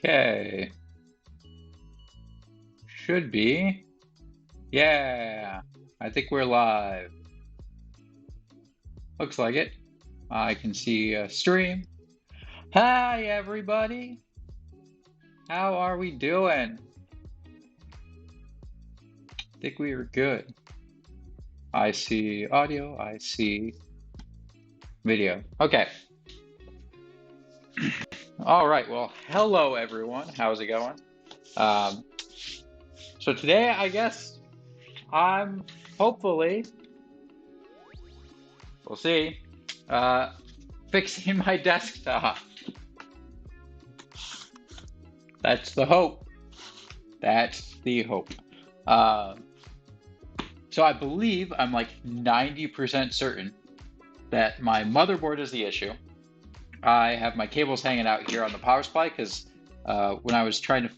Okay. Should be. Yeah. I think we're live. Looks like it. I can see a stream. Hi, everybody. How are we doing? Think we are good. I see audio. I see video. Okay. All right. Well, hello, everyone. How's it going? Um, so today, I guess I'm hopefully, we'll see, fixing my desktop. That's the hope. That's the hope. So I believe I'm like 90% certain that my motherboard is the issue. I have my cables hanging out here on the power supply because when I was trying to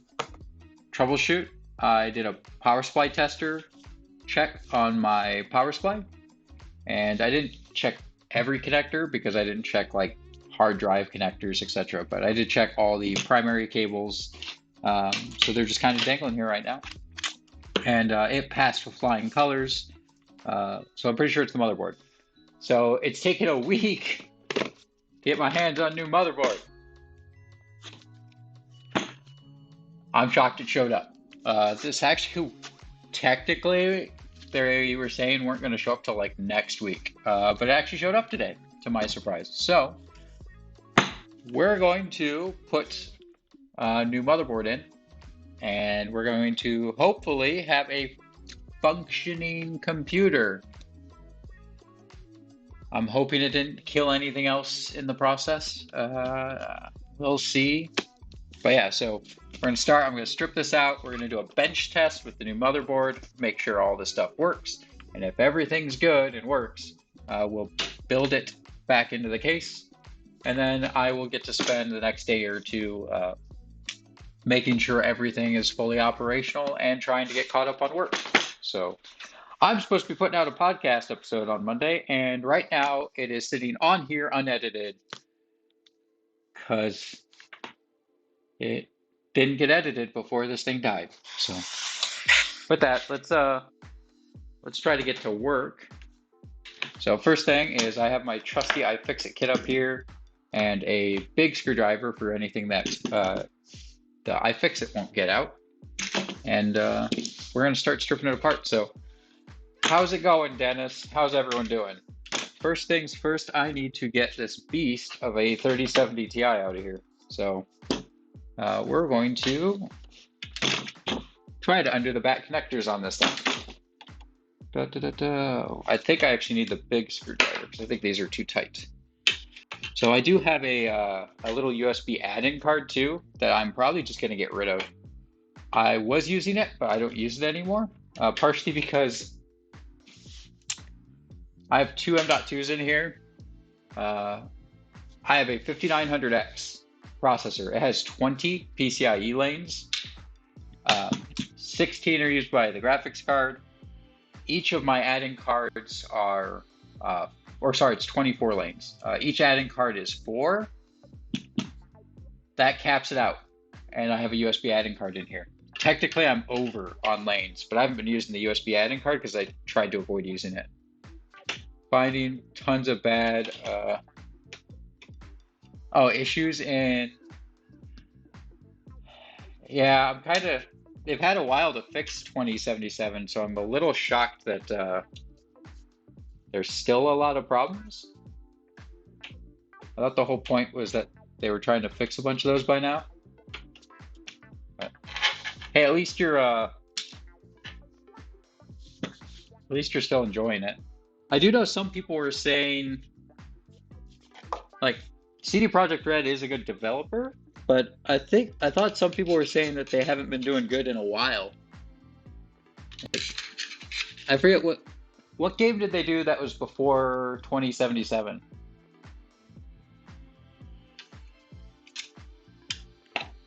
troubleshoot, I did a power supply tester check on my power supply, and I didn't check every connector because I didn't check like hard drive connectors, etc. But I did check all the primary cables, so they're just kind of dangling here right now. And it passed with flying colors, so I'm pretty sure it's the motherboard. So it's taken a week to get my hands on a new motherboard. I'm shocked it showed up. This actually, technically, they were saying weren't going to show up till like next week, but it actually showed up today, to my surprise. So we're going to put a new motherboard in, and we're going to hopefully have a functioning computer. I'm hoping it didn't kill anything else in the process. We'll see. But yeah, so we're going to start. I'm going to strip this out. We're going to do a bench test with the new motherboard, make sure all this stuff works. And if everything's good and works, we'll build it back into the case. And then I will get to spend the next day or two making sure everything is fully operational and trying to get caught up on work. So I'm supposed to be putting out a podcast episode on Monday, and right now it is sitting on here unedited because it didn't get edited before this thing died. So with that, let's try to get to work. So first thing is I have my trusty iFixit kit up here and a big screwdriver for anything that the iFixit won't get out. And we're going to start stripping it apart. So how's it going, Dennis? How's everyone doing? First things first, I need to get this beast of a 3070 Ti out of here. So we're going to try to undo the back connectors on this thing. I think I actually need the big screwdriver because I think these are too tight. So I do have a little USB add-in card too that I'm probably just going to get rid of. I was using it, but I don't use it anymore, partially because I have two M.2s in here. I have a 5900X processor. It has 20 PCIe lanes. 16 are used by the graphics card. Each of my add-in cards are, it's 24 lanes. Each add-in card is 4. That caps it out. And I have a USB add-in card in here. Technically, I'm over on lanes, but I haven't been using the USB add-in card because I tried to avoid using it. Finding tons of bad issues in. Yeah, I'm kind of. They've had a while to fix 2077, so I'm a little shocked that there's still a lot of problems. I thought the whole point was that they were trying to fix a bunch of those by now. But, hey, at least you're still enjoying it. I do know some people were saying, like, CD Projekt Red is a good developer, but I thought some people were saying that they haven't been doing good in a while. I forget what game did they do that was before 2077?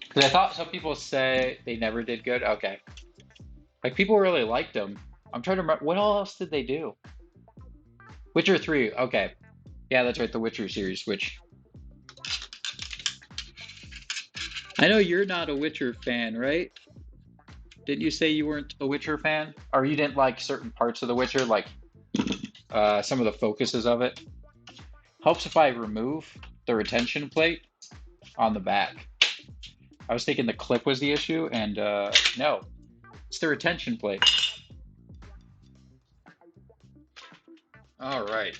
Because I thought some people say they never did good. Okay, like people really liked them. I'm trying to remember what else did they do. Witcher 3. Okay, yeah, that's right, the Witcher series, which I know you're not a Witcher fan, right? Didn't you say you weren't a Witcher fan? Or you didn't like certain parts of The Witcher, like some of the focuses of it? Helps if I remove the retention plate on the back. I was thinking the clip was the issue, and no, it's the retention plate. All right.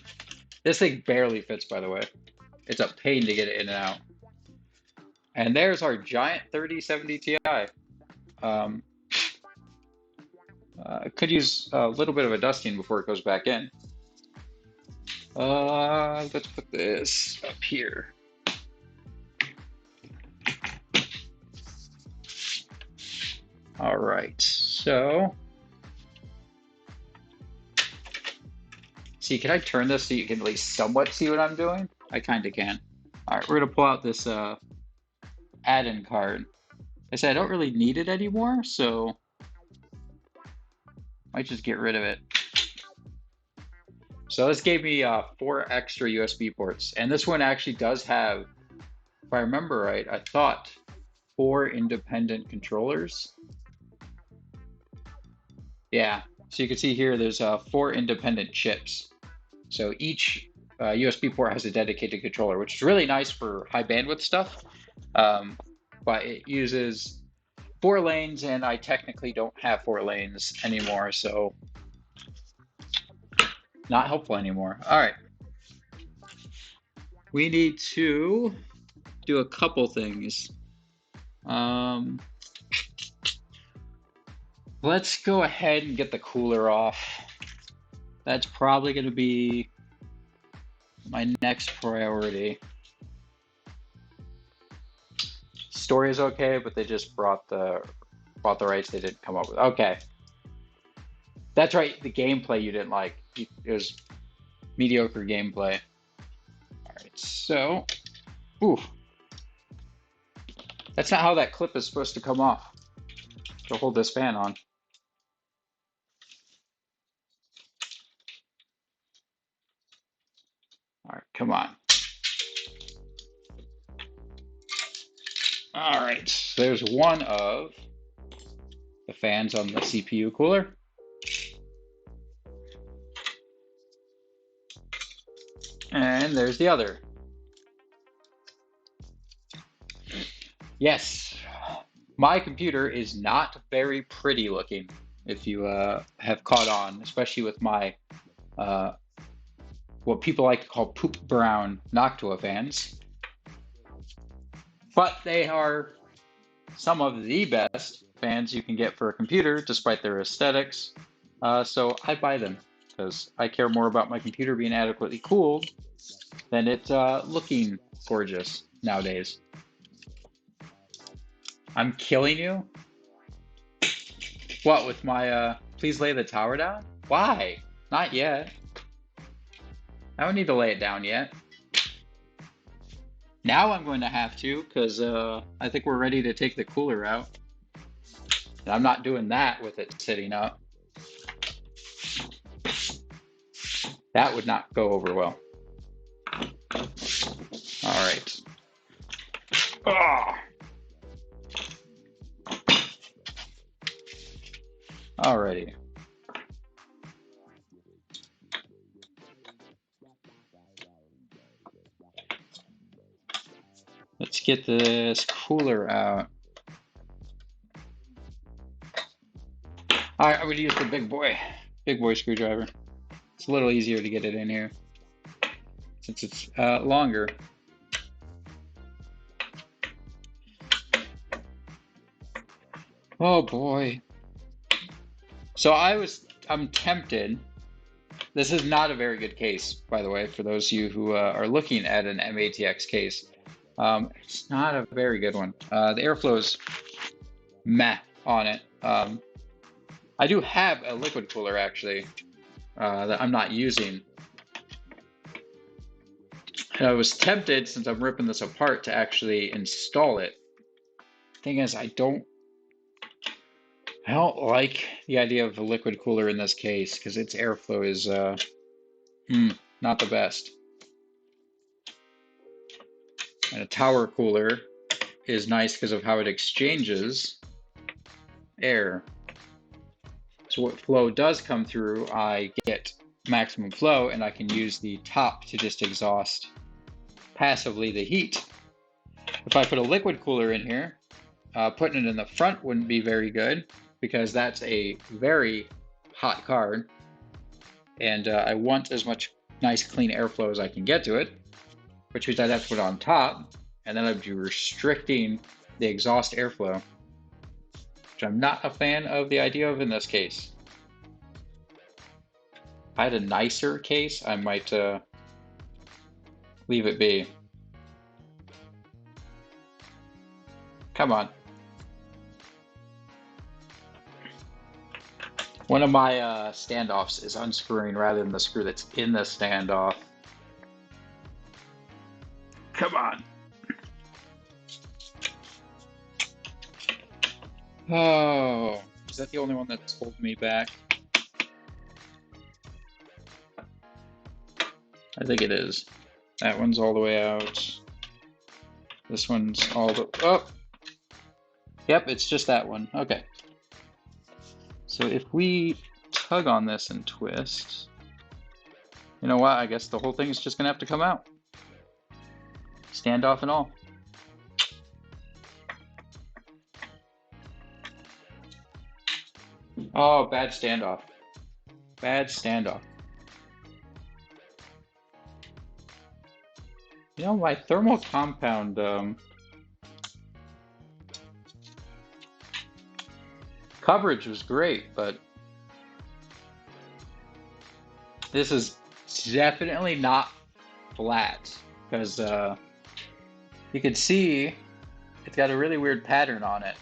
This thing barely fits, by the way. It's a pain to get it in and out. And there's our giant 3070 Ti. Um, could use a little bit of a dusting before it goes back in. Let's put this up here. All right, so see, can I turn this so you can at least somewhat see what I'm doing? I kind of can. All right, we're gonna pull out this add-in card. I said I don't really need it anymore, so might just get rid of it. So this gave me 4 extra USB ports, and this one actually does have, if I remember right, I thought 4 independent controllers. Yeah, so you can see here there's 4 independent chips. So each USB port has a dedicated controller, which is really nice for high bandwidth stuff. But it uses 4 lanes, and I technically don't have 4 lanes anymore, so not helpful anymore. All right. We need to do a couple things. Let's go ahead and get the cooler off. That's probably going to be my next priority. Story is okay, but they just brought the rights they didn't come up with. Okay. That's right, the gameplay you didn't like. It was mediocre gameplay. All right, so, ooh. That's not how that clip is supposed to come off to hold this fan on. All right, come on. All right, so there's one of the fans on the CPU cooler. And there's the other. Yes, my computer is not very pretty looking, if you have caught on, especially with my what people like to call poop brown Noctua fans. But they are some of the best fans you can get for a computer, despite their aesthetics. So I buy them because I care more about my computer being adequately cooled than it looking gorgeous nowadays. I'm killing you? What, with my please lay the tower down? Why? Not yet. I don't need to lay it down yet. Now I'm going to have to, because I think we're ready to take the cooler out. And I'm not doing that with it sitting up. That would not go over well. All right. Oh. Alrighty. Let's get this cooler out. All right, I'm gonna use the big boy screwdriver. It's a little easier to get it in here since it's longer. Oh boy. So I'm tempted. This is not a very good case, by the way, for those of you who are looking at an M-ATX case. It's not a very good one. The airflow is meh on it. I do have a liquid cooler, actually, that I'm not using. And I was tempted, since I'm ripping this apart, to actually install it. Thing is, I don't like the idea of a liquid cooler in this case, because its airflow is not the best. And a tower cooler is nice because of how it exchanges air. So what flow does come through, I get maximum flow, and I can use the top to just exhaust passively the heat. If I put a liquid cooler in here, putting it in the front wouldn't be very good because that's a very hot card, and I want as much nice clean airflow as I can get to it, which means I'd have to put it on top, and then I'd be restricting the exhaust airflow, which I'm not a fan of the idea of in this case. If I had a nicer case, I might leave it be. Come on. One of my standoffs is unscrewing rather than the screw that's in the standoff. Come on. Oh, is that the only one that's holding me back? I think it is. That one's all the way out. This one's all the... Oh! Yep, it's just that one. Okay. So if we tug on this and twist, you know what? I guess the whole thing is just going to have to come out. Standoff and all. Oh, bad standoff. Bad standoff. You know, my thermal compound coverage was great, but this is definitely not flat because you can see it's got a really weird pattern on it.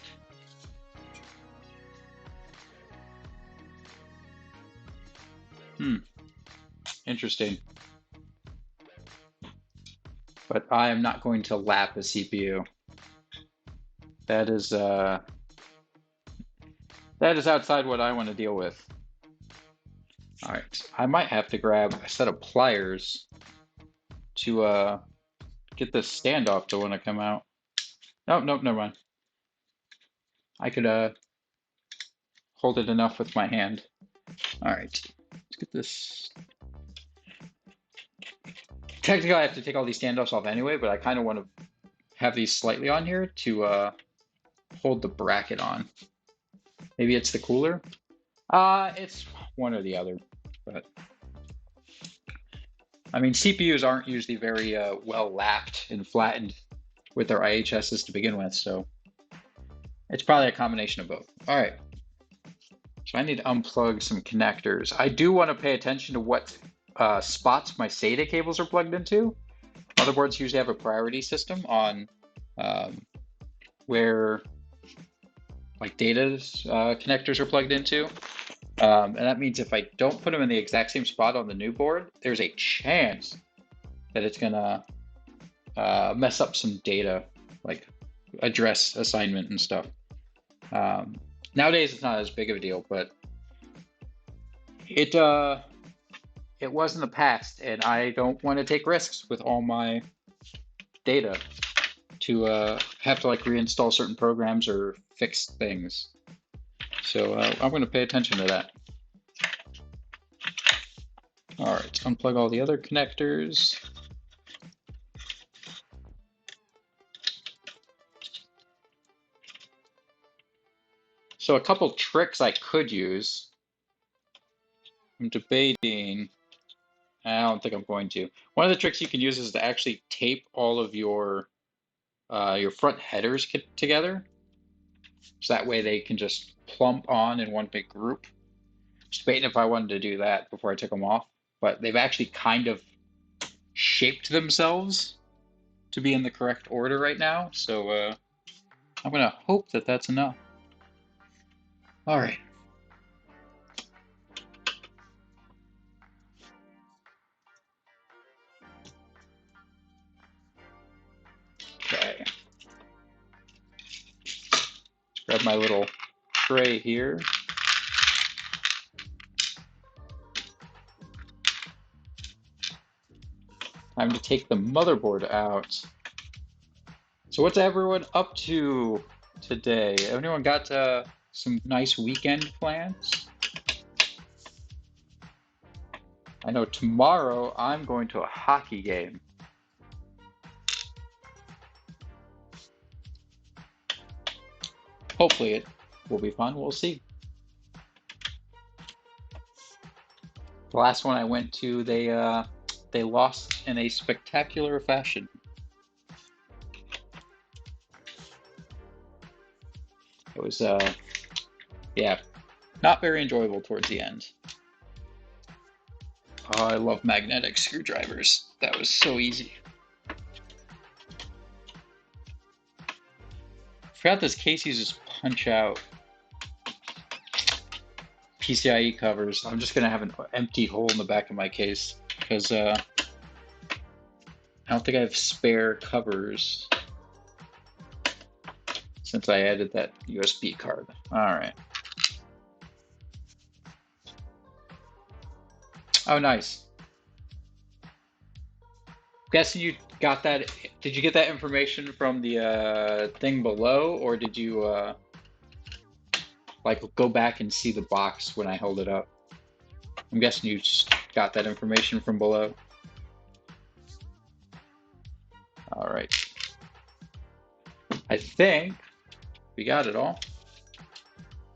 Interesting. But I am not going to lap a CPU. That is outside what I want to deal with. All right, I might have to grab a set of pliers to get this standoff to want to come out. Nope, never mind. I could hold it enough with my hand. All right, let's get this. Technically, I have to take all these standoffs off anyway, but I kind of want to have these slightly on here to hold the bracket on. Maybe it's the cooler? It's one or the other, but I mean, CPUs aren't usually very well lapped and flattened with their IHSs to begin with, so it's probably a combination of both. All right, so I need to unplug some connectors. I do want to pay attention to what spots my SATA cables are plugged into. Motherboards usually have a priority system on where like data connectors are plugged into. And that means if I don't put them in the exact same spot on the new board, there's a chance that it's gonna mess up some data, like address assignment and stuff. Nowadays it's not as big of a deal, but it was in the past, and I don't want to take risks with all my data to have to like reinstall certain programs or fix things. So I'm going to pay attention to that. All right, let's unplug all the other connectors. So a couple tricks I could use. I'm debating. I don't think I'm going to. One of the tricks you can use is to actually tape all of your front headers together, so that way they can just plump on in one big group. Just debating if I wanted to do that before I took them off, but they've actually kind of shaped themselves to be in the correct order right now, so I'm gonna hope that that's enough. All right. Okay. Let's grab my little tray here. Time to take the motherboard out. So what's everyone up to today? Anyone got some nice weekend plans? I know tomorrow I'm going to a hockey game. Hopefully it will be fun. We'll see. The last one I went to, they lost in a spectacular fashion. It was yeah, not very enjoyable towards the end. Oh, I love magnetic screwdrivers. That was so easy. Forgot this case uses punch out PCIe covers. I'm just gonna have an empty hole in the back of my case because I don't think I have spare covers since I added that USB card. All right. Oh, nice. Guessing you got that. Did you get that information from the thing below, or did you like go back and see the box when I held it up? I'm guessing you just got that information from below. All right. I think we got it all.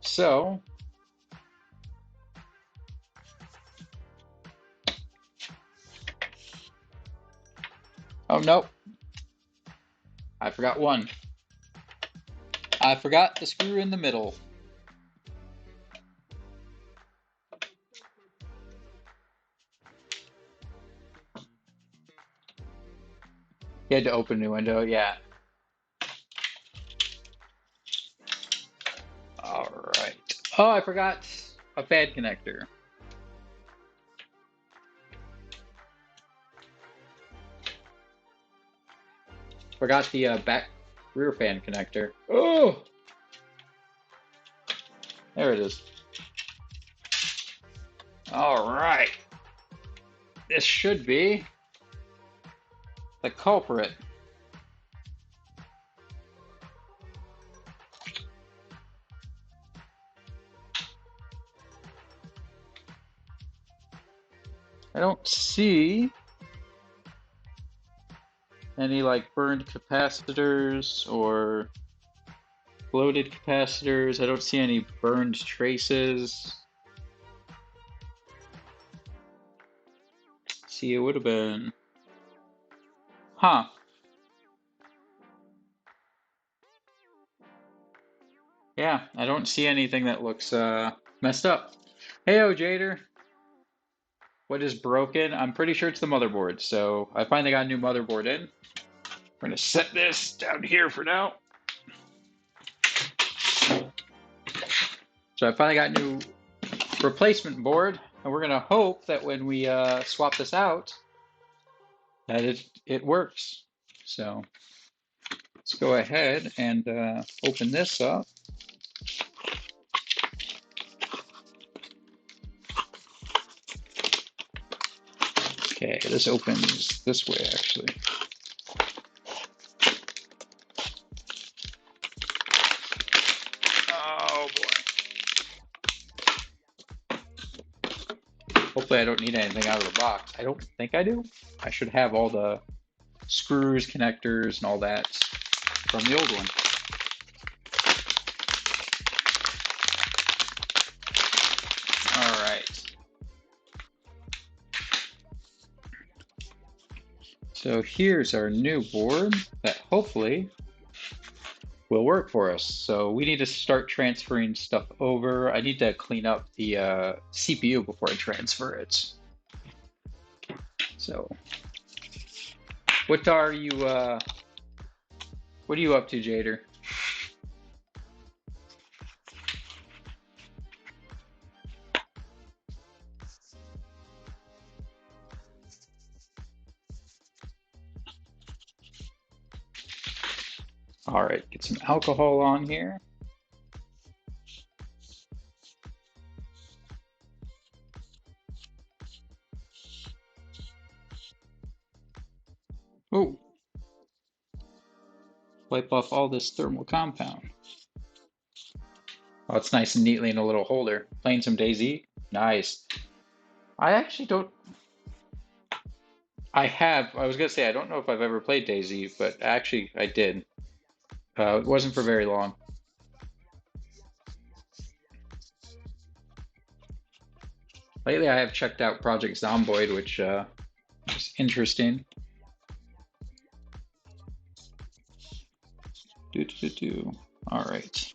So oh no, I forgot one. I forgot the screw in the middle. You had to open a new window, yeah. All right. Oh, I forgot a fan connector. Forgot the back rear fan connector. Oh, there it is. All right. This should be the culprit. I don't see any like burned capacitors or bloated capacitors. I don't see any burned traces. See, it would have been. Huh. Yeah, I don't see anything that looks messed up. Heyo, Jader. What is broken? I'm pretty sure it's the motherboard. So I finally got a new motherboard in. We're gonna set this down here for now. So I finally got a new replacement board, and we're gonna hope that when we swap this out, that it works. So let's go ahead and open this up. Okay, this opens this way actually. Oh boy. Hopefully I don't need anything out of the box. I don't think I do. I should have all the screws, connectors, and all that from the old one. All right. So here's our new board that hopefully will work for us. So we need to start transferring stuff over. I need to clean up the CPU before I transfer it. So what are you up to, Jader? All right, get some alcohol on here. Oh, Wipe off all this thermal compound. Oh, it's nice and neatly in a little holder. Playing some DayZ? Nice. I actually don't... I was gonna say, I don't know if I've ever played DayZ, but actually I did. It wasn't for very long. Lately I have checked out Project Zomboid, which is interesting. All right.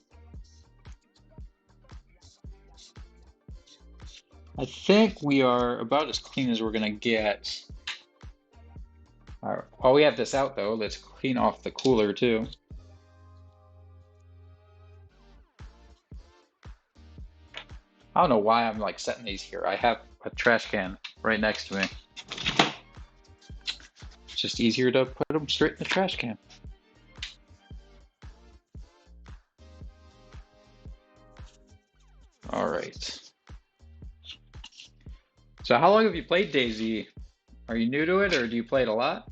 I think we are about as clean as we're gonna get. All right. While we have this out though, let's clean off the cooler too. I don't know why I'm like setting these here. I have a trash can right next to me. It's just easier to put them straight in the trash can. All right. So how long have you played DayZ? Are you new to it or do you play it a lot?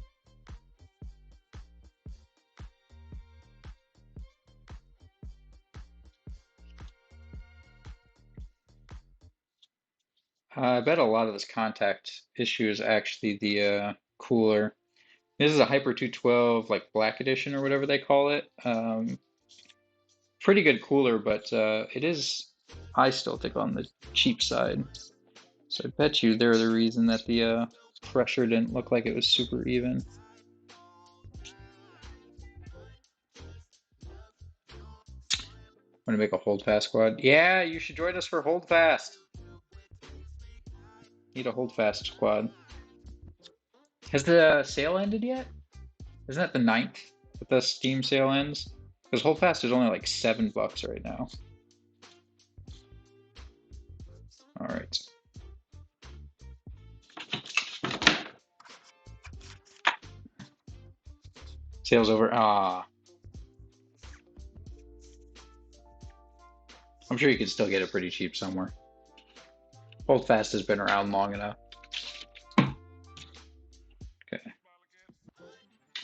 I bet a lot of this contact issue is actually the cooler. This is a Hyper 212 like Black Edition or whatever they call it. Pretty good cooler, but it is, I still think, on the cheap side. So I bet you they're the reason that the pressure didn't look like it was super even. Want to make a hold fast squad? Yeah, you should join us for hold fast. Need a hold fast squad. Has the sale ended yet? Isn't that the 9th that the Steam sale ends? Because hold fast is only like $7 right now. All right. Sale's over. Ah. I'm sure you can still get it pretty cheap somewhere. Hold fast has been around long enough. Okay.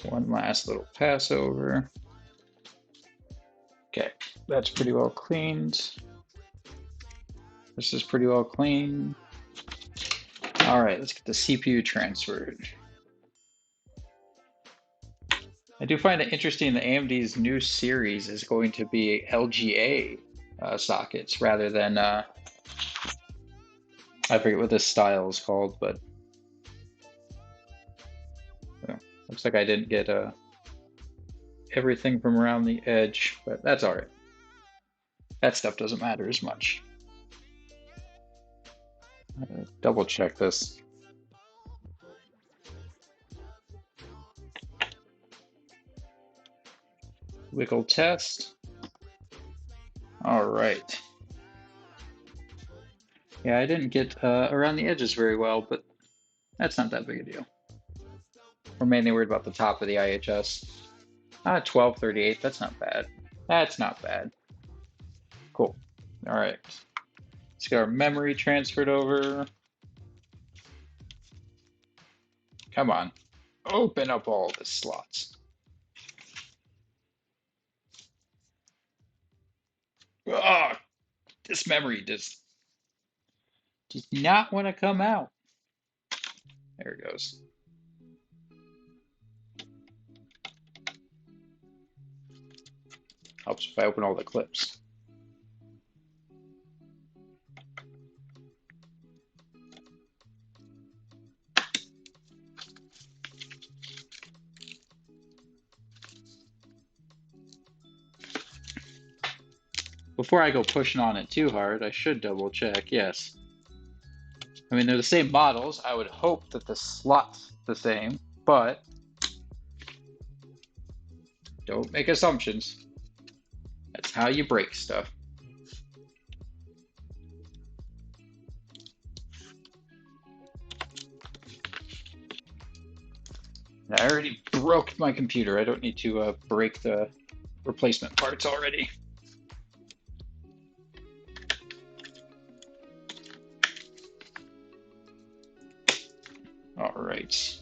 One last little pass over. Okay, that's pretty well cleaned. This is pretty well clean. All right, let's get the CPU transferred. I do find it interesting that AMD's new series is going to be LGA sockets rather than, I forget what this style is called, but looks like I didn't get everything from around the edge, but that's all right. That stuff doesn't matter as much. Double check this. Wiggle test. All right. Yeah, I didn't get around the edges very well, but that's not that big a deal. We're mainly worried about the top of the IHS. 1238, that's not bad. That's not bad. Cool. All right. Let's get our memory transferred over. Come on. Open up all the slots. Oh, this memory does not want to come out. There it goes. Helps if I open all the clips. Before I go pushing on it too hard, I should double check, yes. I mean, they're the same models. I would hope that the slot's the same, but don't make assumptions. That's how you break stuff. I already broke my computer. I don't need to break the replacement parts already. All right.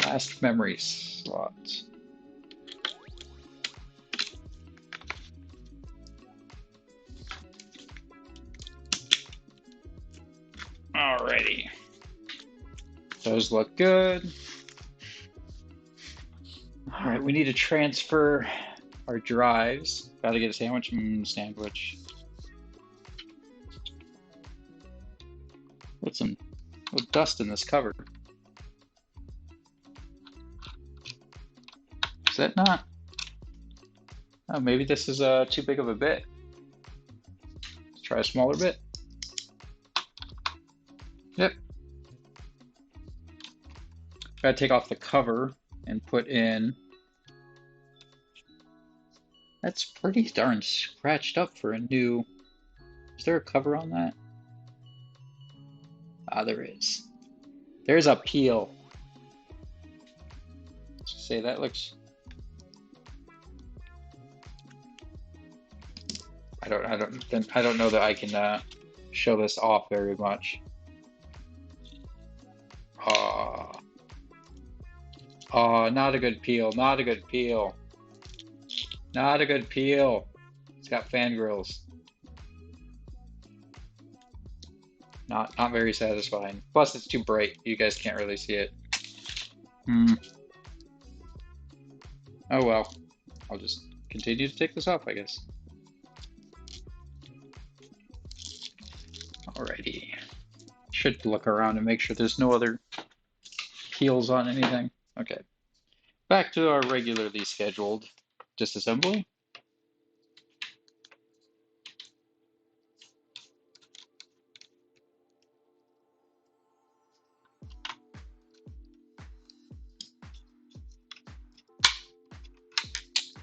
Last memory slot. Alrighty. Those look good. Alright, we need to transfer our drives. Gotta get a sandwich. Sandwich. Put some dust in this cover. Is that not? Oh, maybe this is too big of a bit. Let's try a smaller bit. Yep. Gotta take off the cover and put in. That's pretty darn scratched up for a new. Is there a cover on that? Ah, there is. There's a peel. Let's say that looks. I don't know that I can show this off very much. Oh, not a good peel. Not a good peel. Not a good peel. It's got fan grills. Not very satisfying. Plus, it's too bright. You guys can't really see it. Oh well. I'll just continue to take this off, I guess. Alrighty. Should look around and make sure there's no other peels on anything. Okay. Back to our regularly scheduled disassembly.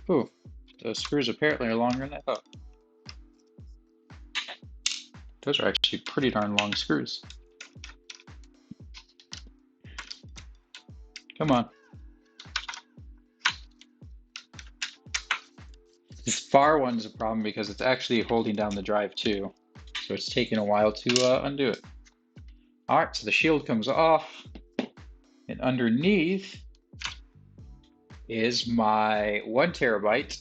Ooh, those screws apparently are longer than I thought. Those are actually pretty darn long screws. Come on. This far one's a problem because it's actually holding down the drive too. So it's taking a while to undo it. All right, so the shield comes off. And underneath is my 1 terabyte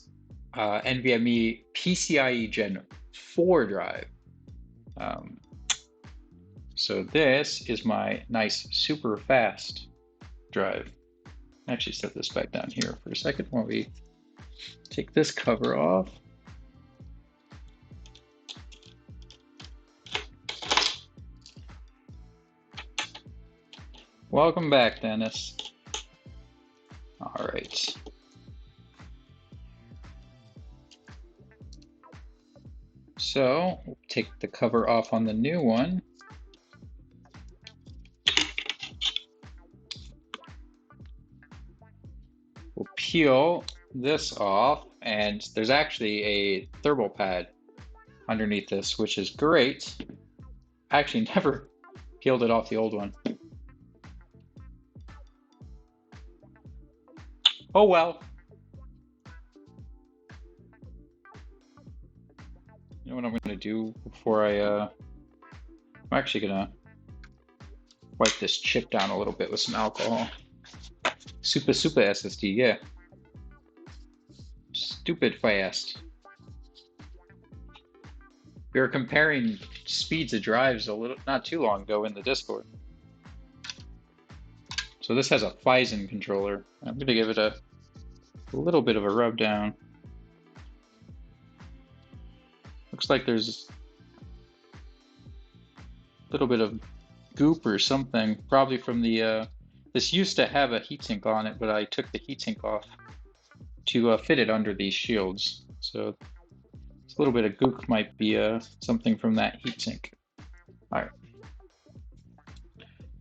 NVMe PCIe Gen 4 drive. So this is my nice super fast drive. Actually set this back down here for a second while we take this cover off. Welcome back, Dennis. All right. So we'll take the cover off on the new one. We'll peel this off, and there's actually a thermal pad underneath this, which is great. I actually never peeled it off the old one. Oh well. You know what I'm gonna do before I'm actually gonna wipe this chip down a little bit with some alcohol. Super SSD, yeah. Stupid fast. We were comparing speeds of drives not too long ago in the Discord. So this has a Phison controller. I'm gonna give it a little bit of a rub down. Looks like there's a little bit of goop or something, probably from the, this used to have a heatsink on it, but I took the heatsink off to fit it under these shields. So a little bit of goop might be something from that heatsink. All right.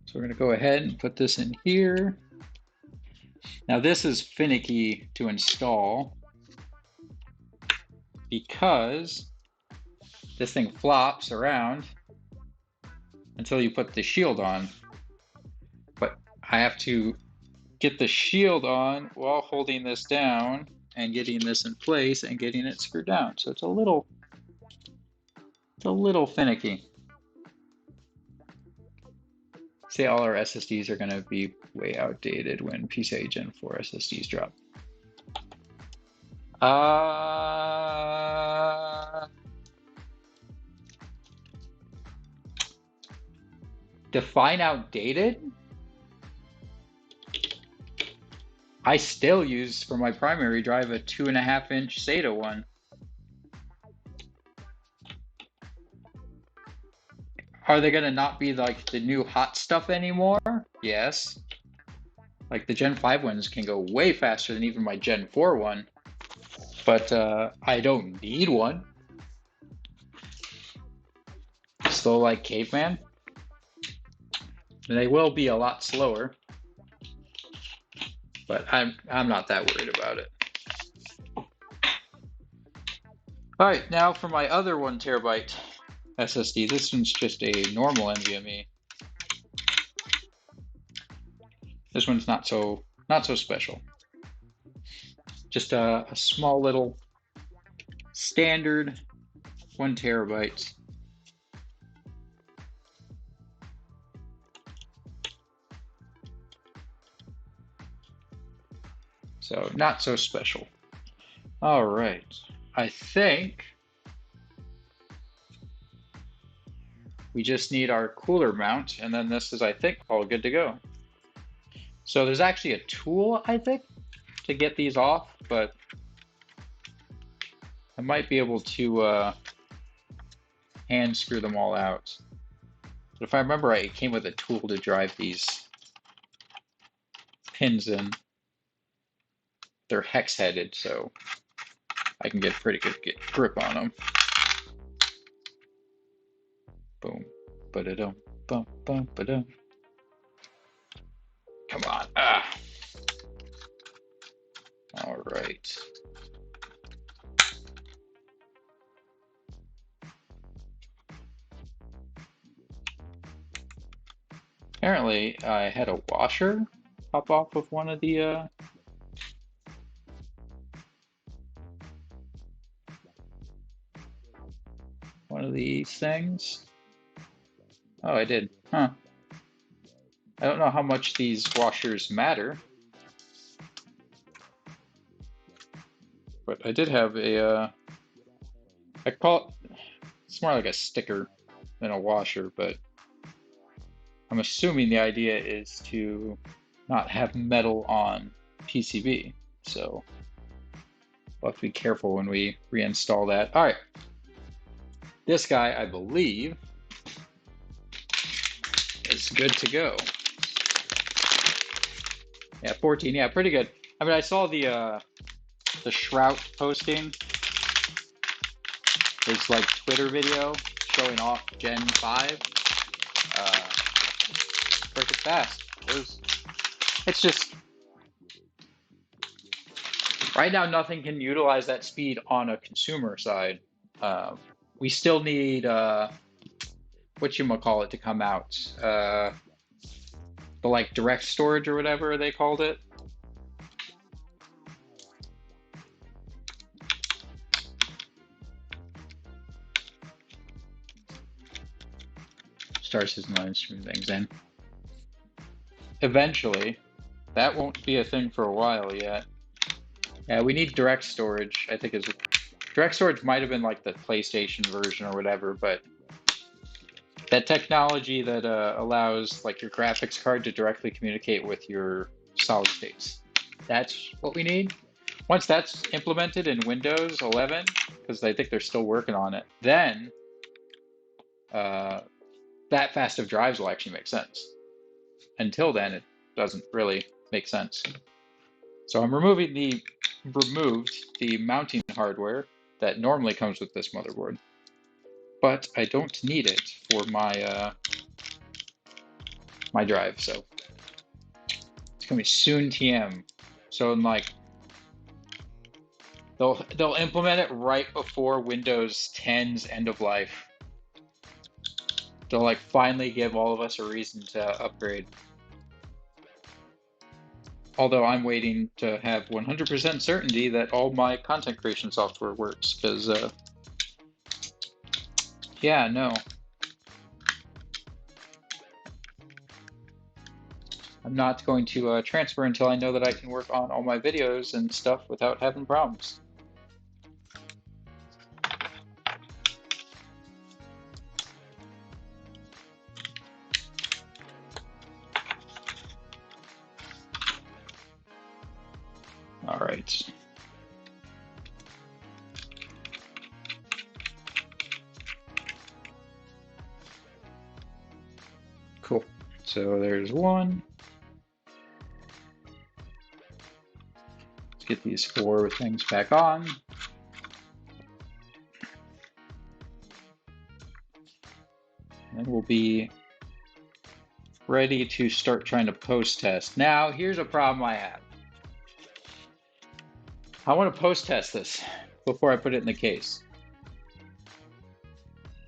So we're gonna go ahead and put this in here. Now this is finicky to install because this thing flops around until you put the shield on. But I have to get the shield on while holding this down and getting this in place and getting it screwed down. So it's a little finicky. Say all our SSDs are gonna be way outdated when PCIe Gen 4 SSDs drop. Define outdated? I still use for my primary drive a 2.5-inch SATA one. Are they gonna not be like the new hot stuff anymore? Yes. Like the Gen 5 ones can go way faster than even my Gen 4 one. But I don't need one. Still like caveman. They will be a lot slower. But I'm not that worried about it. Alright, now for my other 1 terabyte SSD. This one's just a normal NVMe. This one's not so special. Just a small little standard 1 terabyte. So not so special. All right, I think we just need our cooler mount, and then this is, I think, all good to go. So there's actually a tool, I think, to get these off, but I might be able to hand screw them all out. But if I remember right, it came with a tool to drive these pins in. They're hex-headed, so I can get a pretty good grip on them. Boom, ba-da-dum, bum, bum, ba-dum. Come on, All right. Apparently, I had a washer pop off of one of the these things. Oh, I did. Huh. I don't know how much these washers matter, but I did have a I call it's more like a sticker than a washer, but I'm assuming the idea is to not have metal on PCB, so we'll have to be careful when we reinstall that. All right, this guy, I believe, is good to go. Yeah, 14, yeah, pretty good. I mean, I saw the Shrout posting his like Twitter video showing off Gen 5. Freaking fast. It's just right now nothing can utilize that speed on a consumer side. We still need whatchamacallit to come out. The like direct storage or whatever they called it. Star System line stream things in. Eventually, that won't be a thing for a while yet. Yeah, we need direct storage. I think direct storage might have been like the PlayStation version or whatever, but that technology that allows like your graphics card to directly communicate with your solid states. That's what we need. Once that's implemented in Windows 11, because I think they're still working on it, then that fast of drives will actually make sense. Until then, it doesn't really make sense. So I'm removed the mounting hardware that normally comes with this motherboard, but I don't need it for my my drive. So it's gonna be soon TM. So in like they'll implement it right before Windows 10's end of life. They'll like finally give all of us a reason to upgrade. Although I'm waiting to have 100% certainty that all my content creation software works, because yeah, no. I'm not going to transfer until I know that I can work on all my videos and stuff without having problems. So there's one. Let's get these 4 things back on. And we'll be ready to start trying to post test. Now, here's a problem I have. I want to post test this before I put it in the case.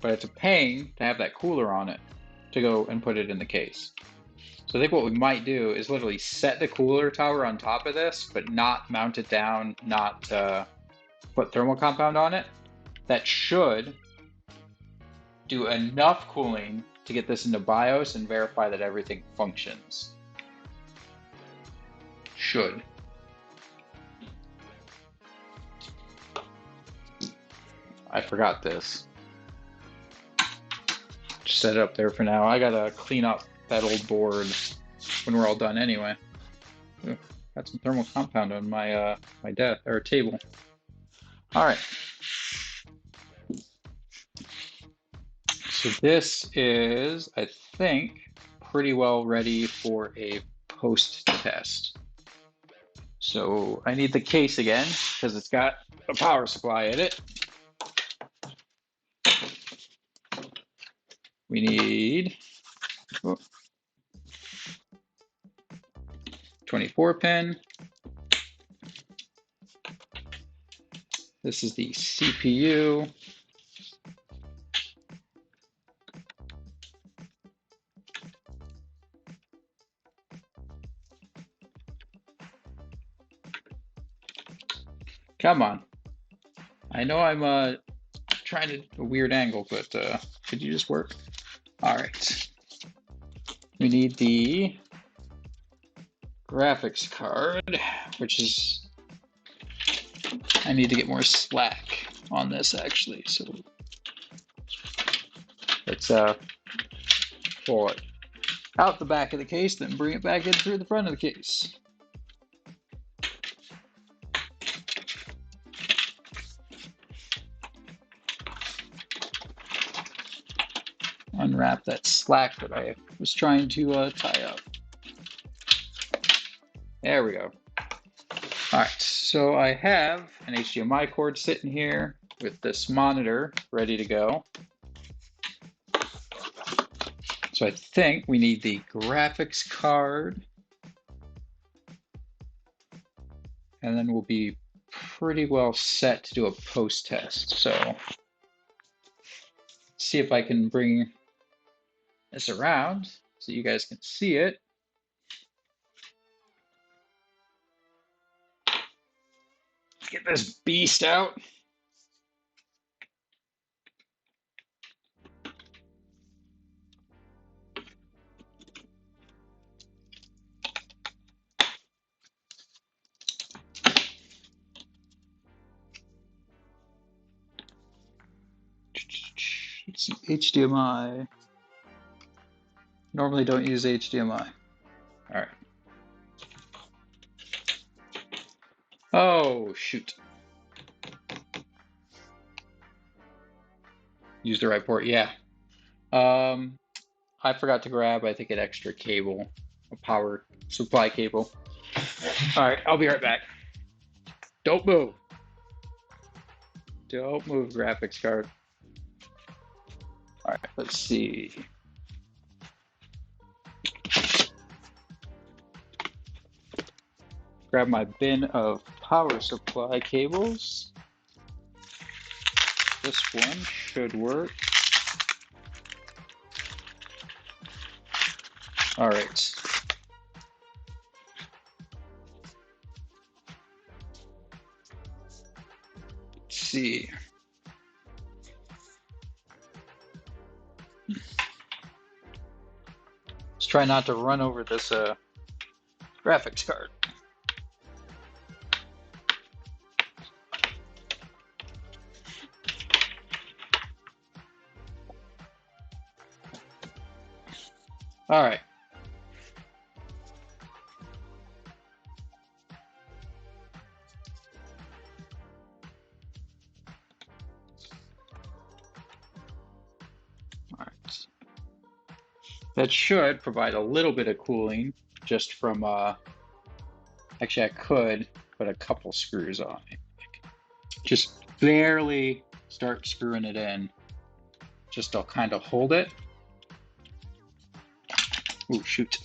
But it's a pain to have that cooler on it to go and put it in the case. So I think what we might do is literally set the cooler tower on top of this, but not mount it down, not put thermal compound on it. That should do enough cooling to get this into BIOS and verify that everything functions. Should. I forgot this. Just set it up there for now. I gotta clean up that old board when we're all done anyway. Ooh, got some thermal compound on my my desk or table. All right. So this is, I think, pretty well ready for a post test. So I need the case again because it's got a power supply in it. We need 24 pin. This is the CPU. Come on. I know I'm trying to a weird angle, but could you just work? All right. We need the graphics card, which is, I need to get more slack on this actually. So let's pull it out the back of the case, then bring it back in through the front of the case. Unwrap that slack that I was trying to tie up. There we go. All right, so I have an HDMI cord sitting here with this monitor ready to go. So I think we need the graphics card, and then we'll be pretty well set to do a post test. So see if I can bring this around so you guys can see it. Get this beast out. Let's see, HDMI. Normally don't use HDMI. All right. Oh, shoot. Use the right port, yeah. I forgot to grab, I think, an extra cable, a power supply cable. All right, I'll be right back. Don't move. Don't move, graphics card. All right, let's see. Grab my bin of power supply cables. This one should work. All right. Let's see. Let's try not to run over this graphics card. All right. That should provide a little bit of cooling just from, actually I could put a couple screws on it. Just barely start screwing it in. Just to kind of hold it. Oh, shoot.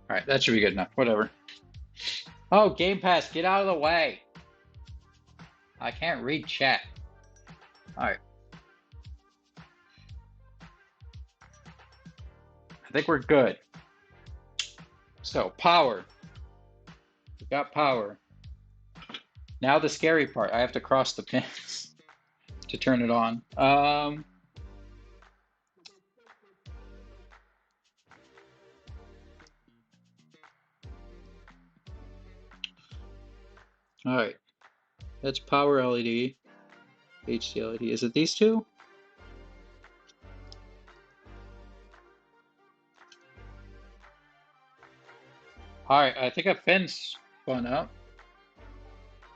All right, that should be good enough. Whatever. Oh, Game Pass, get out of the way. I can't read chat. All right. I think we're good. So, power. We got power. Now the scary part. I have to cross the pins to turn it on. All right. That's power LED, HD LED. Is it these two? All right, I think a fin spun up.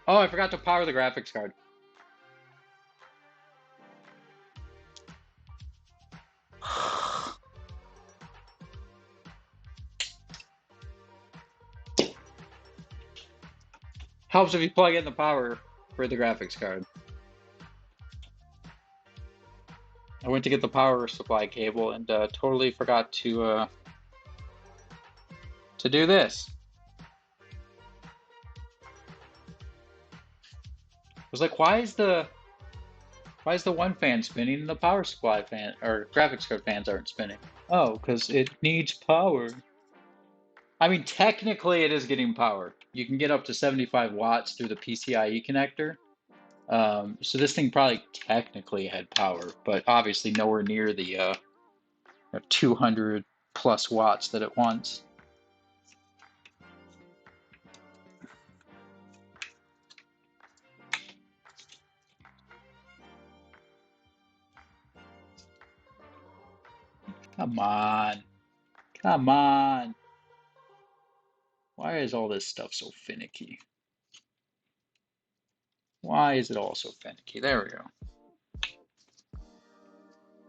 Oh, I forgot to power the graphics card. Helps if you plug in the power for the graphics card. I went to get the power supply cable and totally forgot to do this. I was like, why is the one fan spinning and the power supply fan or graphics card fans aren't spinning? Oh, because it needs power. I mean, technically it is getting power. You can get up to 75 watts through the PCIe connector. So this thing probably technically had power, but obviously nowhere near the 200 plus watts that it wants. Come on. Come on. Why is all this stuff so finicky? Why is it all so finicky? There we go.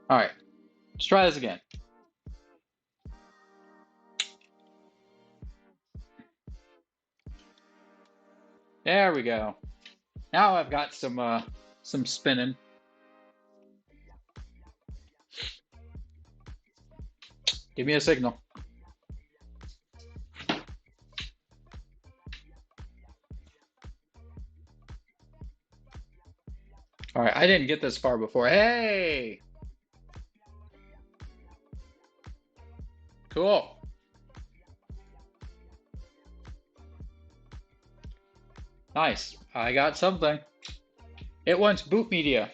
All right, let's try this again. There we go. Now I've got some spinning. Give me a signal. All right, I didn't get this far before. Hey! Cool. Nice. I got something. It wants boot media.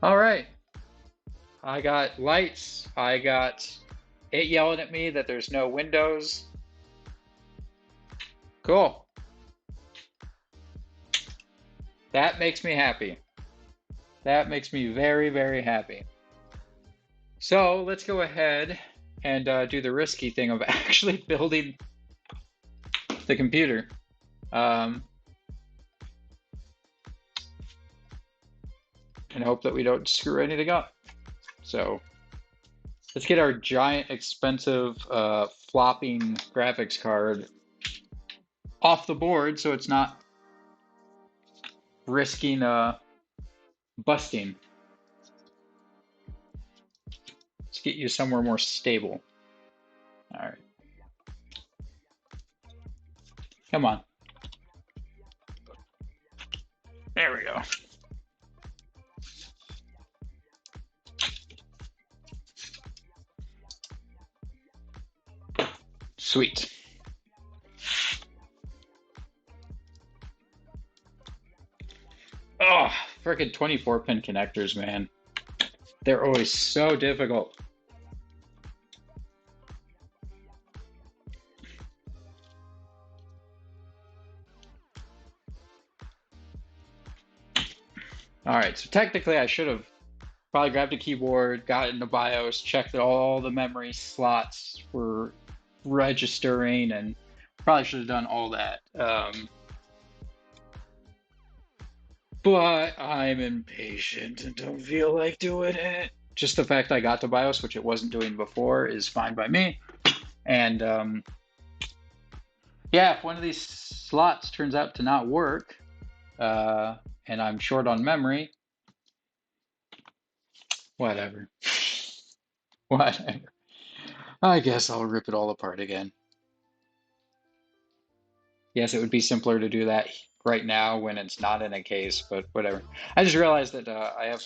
All right. I got lights. I got it yelling at me that there's no windows. Cool. That makes me happy. That makes me very, very happy. So let's go ahead and do the risky thing of actually building the computer. And hope that we don't screw anything up. So let's get our giant, expensive, flopping graphics card off the board so it's not risking busting. Let's get you somewhere more stable. All right. Come on. There we go. Sweet. Oh, freaking 24-pin connectors, man. They're always so difficult. All right, so technically I should have probably grabbed a keyboard, got into BIOS, checked that all the memory slots were registering, and probably should have done all that. But I'm impatient and don't feel like doing it. Just the fact I got to BIOS, which it wasn't doing before, is fine by me. And yeah, if one of these slots turns out to not work, and I'm short on memory, whatever. Whatever. I guess I'll rip it all apart again. Yes, it would be simpler to do that right now when it's not in a case, but whatever. I just realized that I have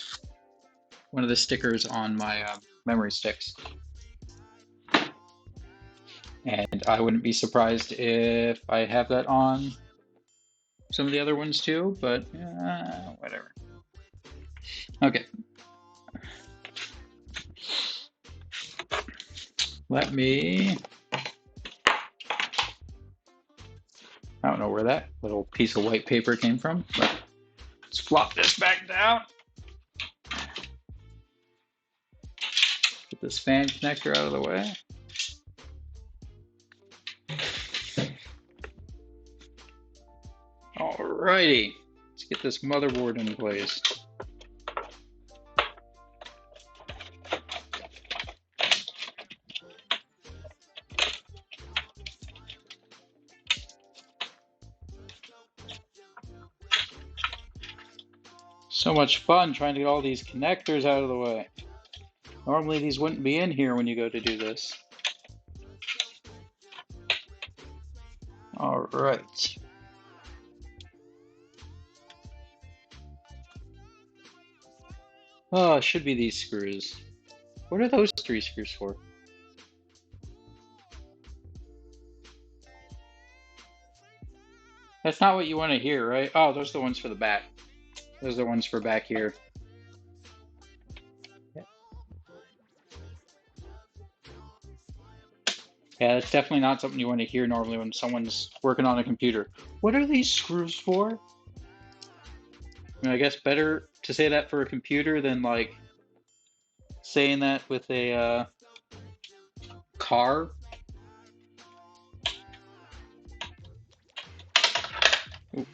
one of the stickers on my memory sticks. And I wouldn't be surprised if I have that on some of the other ones too, but whatever. Okay. Let me... I don't know where that little piece of white paper came from, but let's flop this back down. Get this fan connector out of the way. Alrighty, let's get this motherboard in place. So much fun trying to get all these connectors out of the way. Normally these wouldn't be in here when you go to do this. All right. Oh, it should be these screws. What are those 3 screws for? That's not what you want to hear, right? Oh, those are the ones for the back. Those are the ones for back here. Yeah, that's definitely not something you want to hear normally when someone's working on a computer. What are these screws for? I mean, I guess better to say that for a computer than like saying that with a car. Ooh.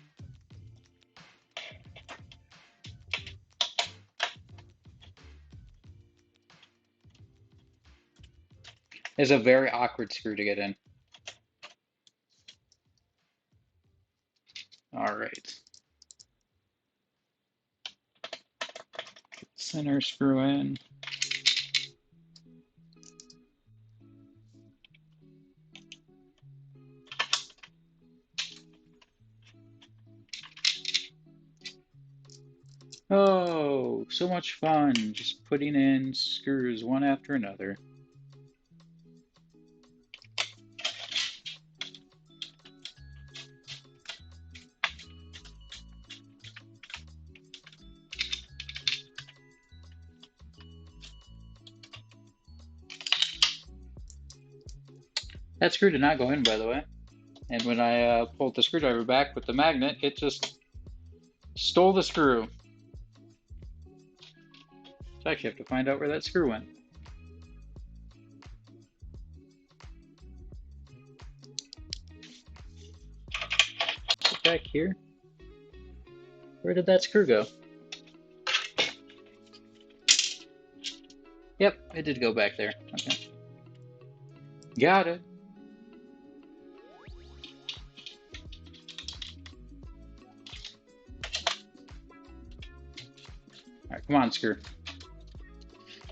It's a very awkward screw to get in. All right. Center screw in. Oh, so much fun just putting in screws one after another. That screw did not go in, by the way. And when I pulled the screwdriver back with the magnet, it just stole the screw. So I actually have to find out where that screw went. Back here. Where did that screw go? Yep, it did go back there. Okay. Got it. Alright, come on, screw.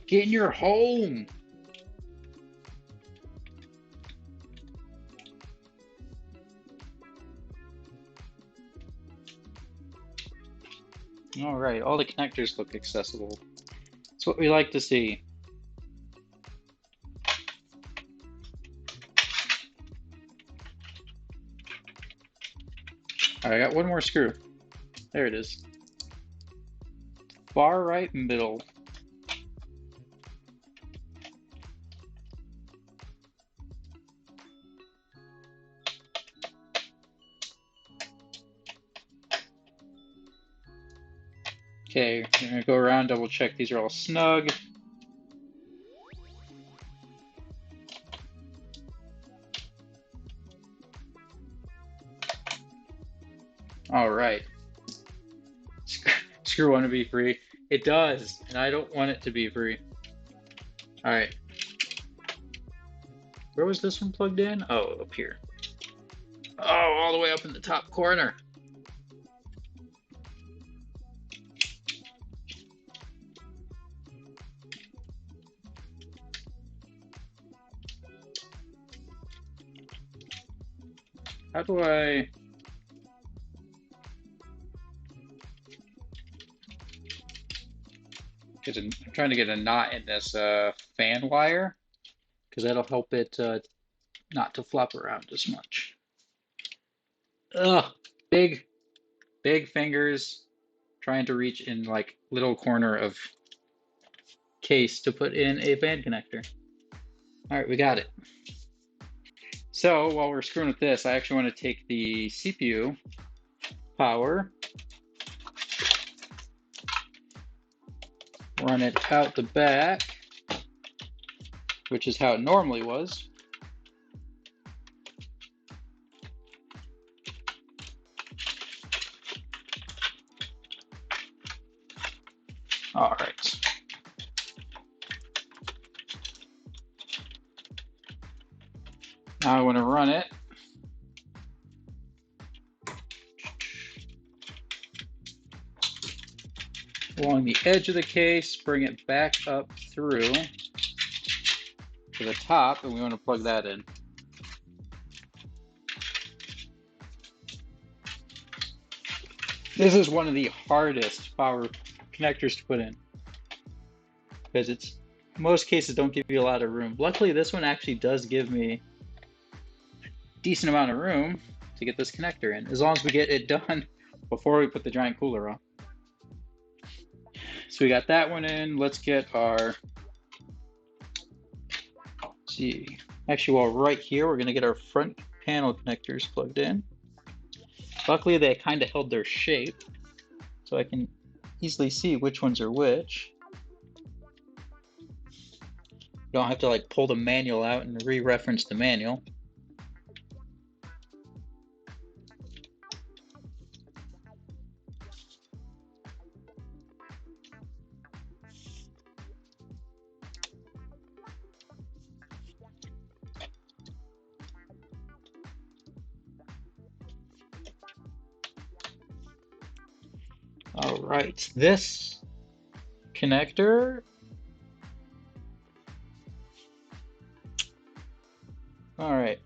Get in your home! Alright, all the connectors look accessible. That's what we like to see. Alright, I got one more screw. There it is. Far right middle. Okay, we're gonna go around, double check these are all snug. All right. screw want to be free. It does, and I don't want it to be free. All right. Where was this one plugged in? Oh, up here. Oh, all the way up in the top corner. How do I... I'm trying to get a knot in this fan wire, because that'll help it not to flop around as much. Ugh, big fingers trying to reach in like little corner of case to put in a fan connector. All right, we got it. So while we're screwing with this, I actually want to take the CPU power, run it out the back, which is how it normally was. All right. Now I want to run it. Along the edge of the case, bring it back up through to the top, and we want to plug that in. This is one of the hardest power connectors to put in, because it's, most cases don't give you a lot of room. Luckily, this one actually does give me a decent amount of room to get this connector in, as long as we get it done before we put the giant cooler on. So we got that one in. Let's get our, let's see, actually, well, right here, we're gonna get our front panel connectors plugged in. Luckily, they kind of held their shape, so I can easily see which ones are which. You don't have to like pull the manual out and re-reference the manual. All right, this connector, all right,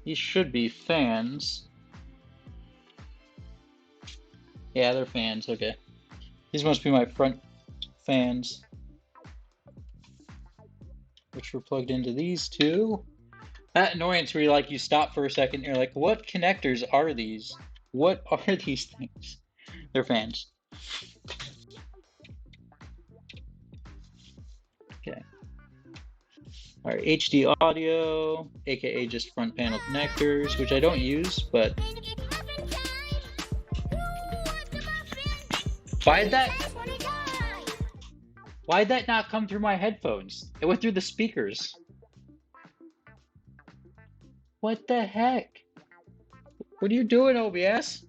these should be fans. Yeah, they're fans, okay. These must be my front fans, which were plugged into these two. That annoyance where you stop for a second, you're like, what connectors are these? What are these things? They're fans. Okay. All right, HD audio, aka just front panel connectors, which I don't use, but why'd that not come through my headphones? It went through the speakers. What the heck? What are you doing, OBS?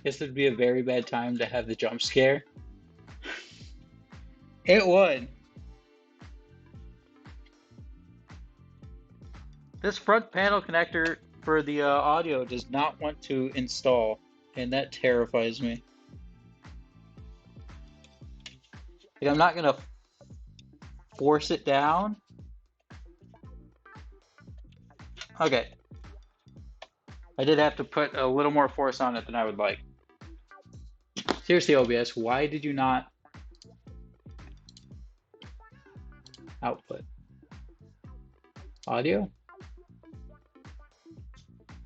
Guess it'd be a very bad time to have the jump scare. It would. This front panel connector for the audio does not want to install, and that terrifies me. Like, I'm not gonna force it down. Okay. I did have to put a little more force on it than I would like. Seriously, OBS, why did you not output? Audio?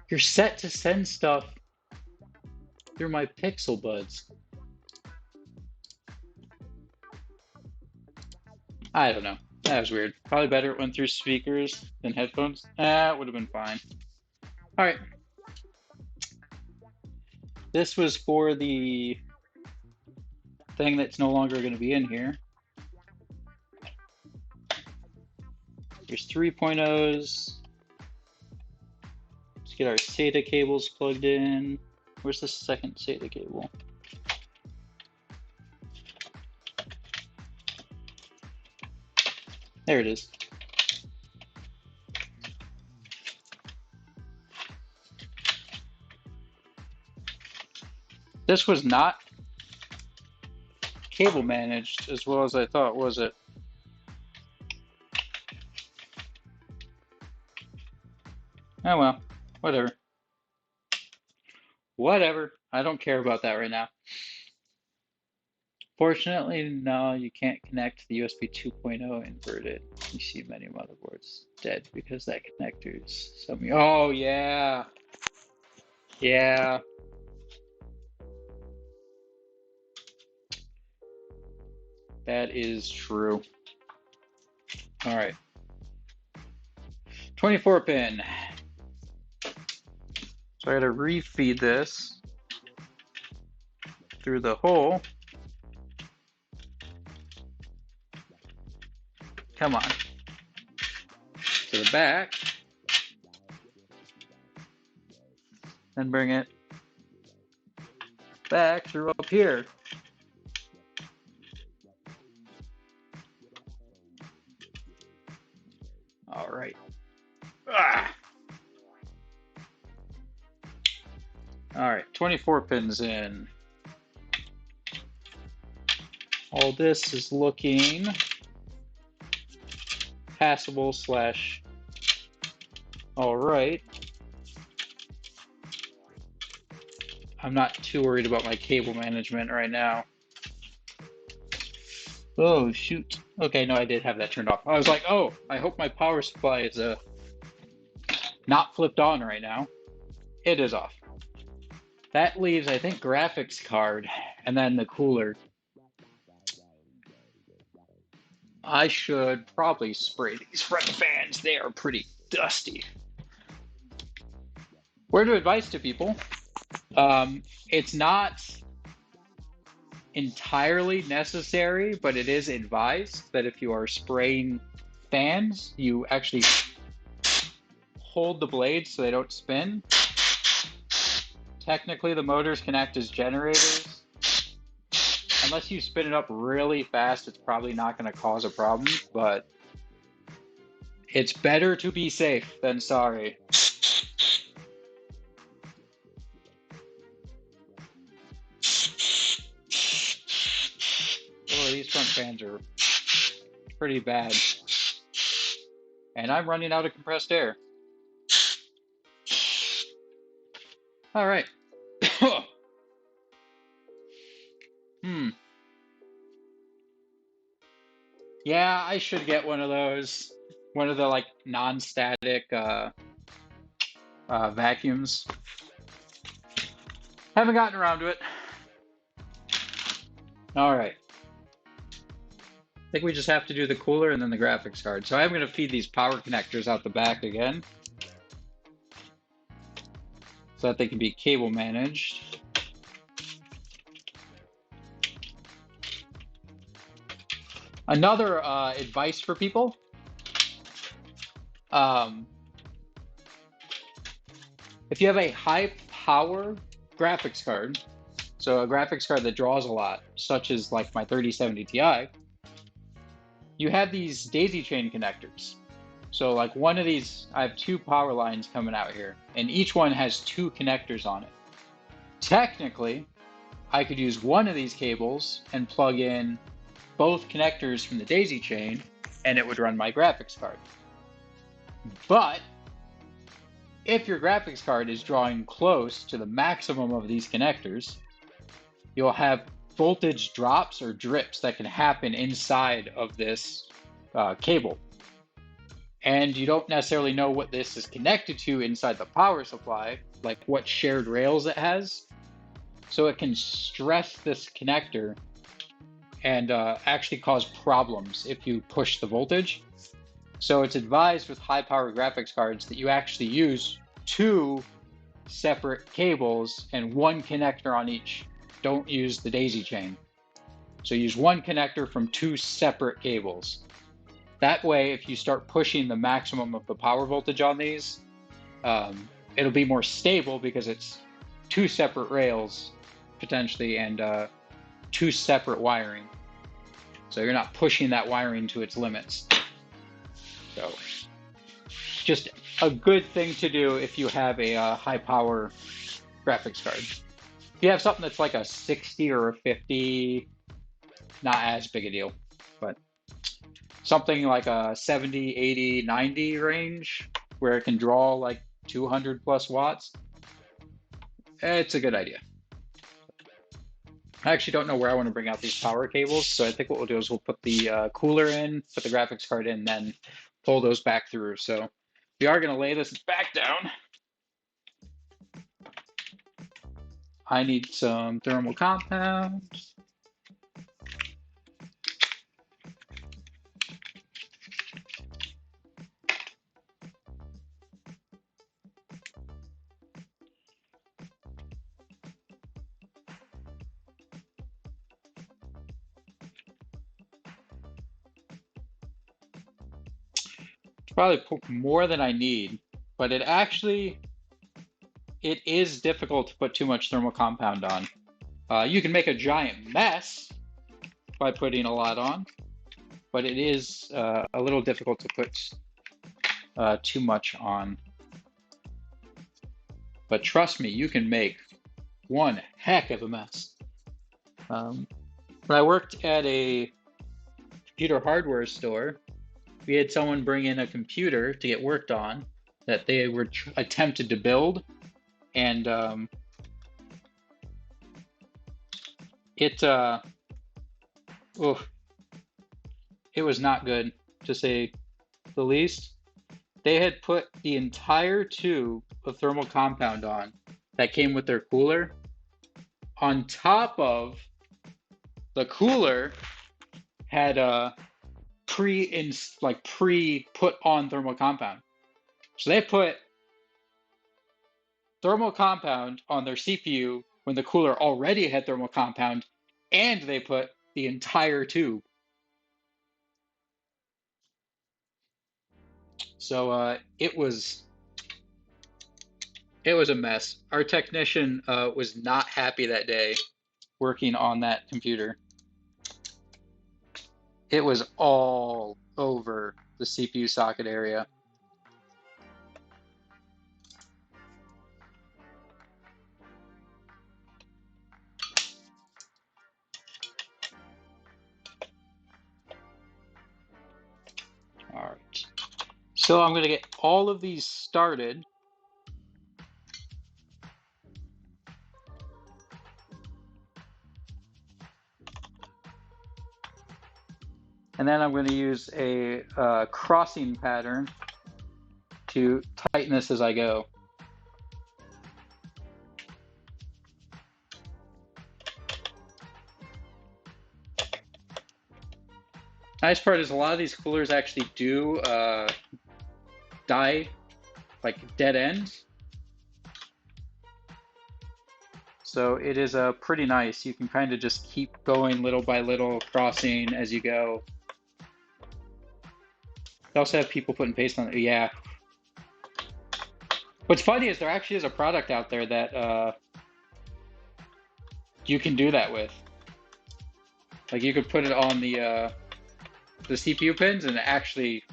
You're set to send stuff through my Pixel Buds. I don't know. That was weird. Probably better it went through speakers than headphones. That would have been fine. All right. This was for the thing that's no longer going to be in here. Here's 3.0s. Let's get our SATA cables plugged in. Where's the second SATA cable? There it is. This was not cable managed as well as I thought, was it? Oh well, whatever. Whatever. I don't care about that right now. Fortunately, no, you can't connect the USB 2.0 inverted. You see many motherboards dead because that connector's something. Oh yeah. Yeah. That is true. All right. 24 pin. So I gotta refeed this through the hole. Come on. To the back. Then bring it back through up here. All right. Ah. All right, 24 pins in. All this is looking passable slash all right. I'm not too worried about my cable management right now. Oh, shoot. Okay, no, I did have that turned off. I was like, oh, I hope my power supply is not flipped on right now. It is off. That leaves, I think, graphics card and then the cooler. I should probably spray these front fans. They are pretty dusty. Word of advice to people. It's not entirely necessary, but it is advised that if you are spraying fans, you actually hold the blades so they don't spin. Technically, the motors can act as generators. Unless you spin it up really fast, it's probably not going to cause a problem, but it's better to be safe than sorry. Oh, these front fans are pretty bad. And I'm running out of compressed air. All right. Yeah, I should get one of those. One of the like non-static vacuums. Haven't gotten around to it. All right. I think we just have to do the cooler and then the graphics card. So I'm going to feed these power connectors out the back again, so that they can be cable managed. Another advice for people. If you have a high power graphics card, so a graphics card that draws a lot, such as like my 3070 Ti, you have these daisy chain connectors. So like one of these, I have two power lines coming out here, and each one has two connectors on it. Technically, I could use one of these cables and plug in both connectors from the daisy chain, and it would run my graphics card. But if your graphics card is drawing close to the maximum of these connectors, you'll have voltage drops or drips that can happen inside of this cable. And you don't necessarily know what this is connected to inside the power supply, like what shared rails it has. So it can stress this connector and actually cause problems if you push the voltage. So it's advised with high power graphics cards that you actually use two separate cables and one connector on each. Don't use the daisy chain. So use one connector from two separate cables. That way, if you start pushing the maximum of the power voltage on these, it'll be more stable because it's two separate rails potentially and two separate wiring. So you're not pushing that wiring to its limits. So just a good thing to do if you have a high power graphics card. If you have something that's like a 60 or a 50, not as big a deal, but something like a 70, 80, 90 range where it can draw like 200 plus watts, it's a good idea. I actually don't know where I want to bring out these power cables, so I think what we'll do is we'll put the cooler in, put the graphics card in, then pull those back through. So we are going to lay this back down. I need some thermal compounds. Probably put more than I need, but it is difficult to put too much thermal compound on. You can make a giant mess by putting a lot on, but it is a little difficult to put too much on. But trust me, you can make one heck of a mess. When I worked at a computer hardware store, we had someone bring in a computer to get worked on that they were attempted to build, and it was not good, to say the least. They had put the entire tube of thermal compound on that came with their cooler. On top of the cooler had pre-put on thermal compound. So they put thermal compound on their CPU when the cooler already had thermal compound, and they put the entire tube. So it was a mess. Our technician was not happy that day working on that computer. It was all over the CPU socket area. All right. So I'm going to get all of these started. And then I'm going to use a crossing pattern to tighten this as I go. Nice part is a lot of these coolers actually do die, like dead ends. So it is pretty nice. You can kind of just keep going little by little, crossing as you go. They also have people putting paste on it. Yeah. What's funny is there actually is a product out there that you can do that with. Like you could put it on the CPU pins and it actually,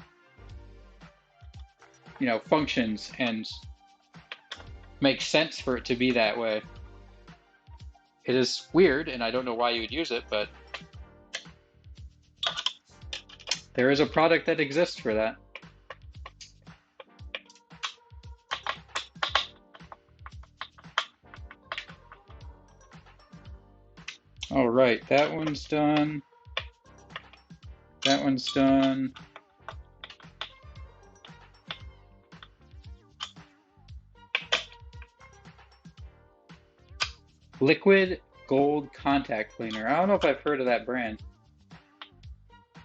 functions and makes sense for it to be that way. It is weird, and I don't know why you would use it, but there is a product that exists for that. All right, that one's done. That one's done. Liquid Gold Contact Cleaner. I don't know if I've heard of that brand.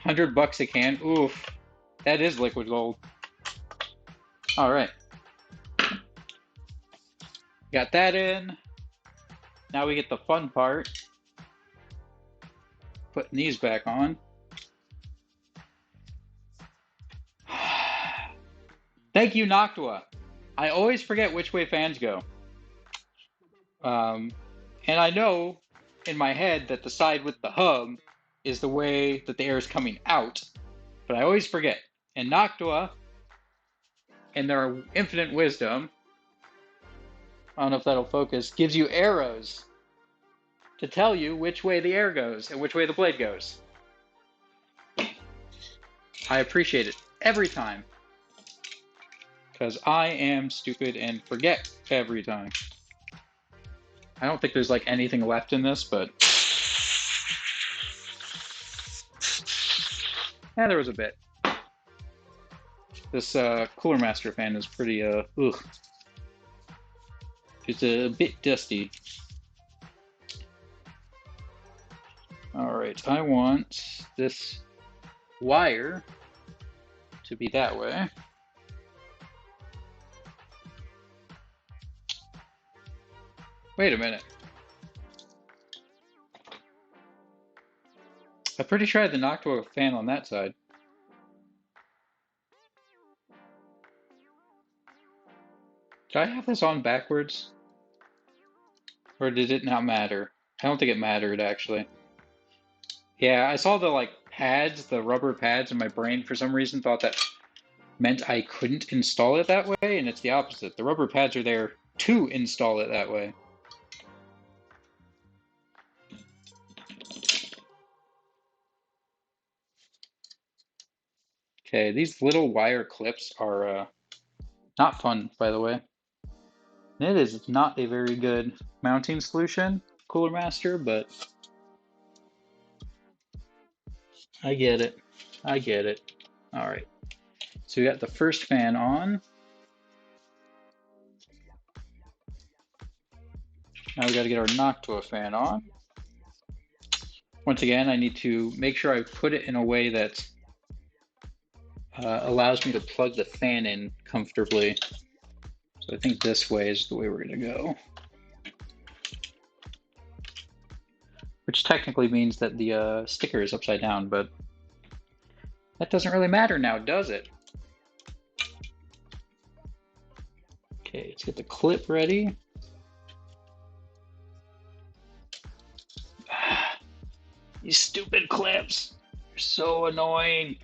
$100 a can. Oof. That is liquid gold. All right. Got that in. Now we get the fun part. Putting these back on. Thank you, Noctua. I always forget which way fans go. And I know in my head that the side with the hub is the way that the air is coming out, but I always forget. And Noctua, in their infinite wisdom, I don't know if that'll focus, gives you arrows to tell you which way the air goes and which way the blade goes. I appreciate it every time, because I am stupid and forget every time. I don't think there's like anything left in this, but yeah, there was a bit. This Cooler Master fan is pretty ugh. It's a bit dusty. Alright, I want this wire to be that way. Wait a minute. I'm pretty sure I had the Noctua fan on that side. Did I have this on backwards? Or did it not matter? I don't think it mattered, actually. Yeah, I saw the, like, pads, the rubber pads, and my brain, for some reason, thought that meant I couldn't install it that way, and it's the opposite. The rubber pads are there to install it that way. Okay, these little wire clips are not fun, by the way. It is not a very good mounting solution, Cooler Master, but I get it. I get it. All right. So we got the first fan on. Now we got to get our Noctua fan on. Once again, I need to make sure I put it in a way that allows me to plug the fan in comfortably. So I think this way is the way we're going to go. Which technically means that the sticker is upside down, but that doesn't really matter now, does it? Okay, let's get the clip ready. These stupid clips are so annoying.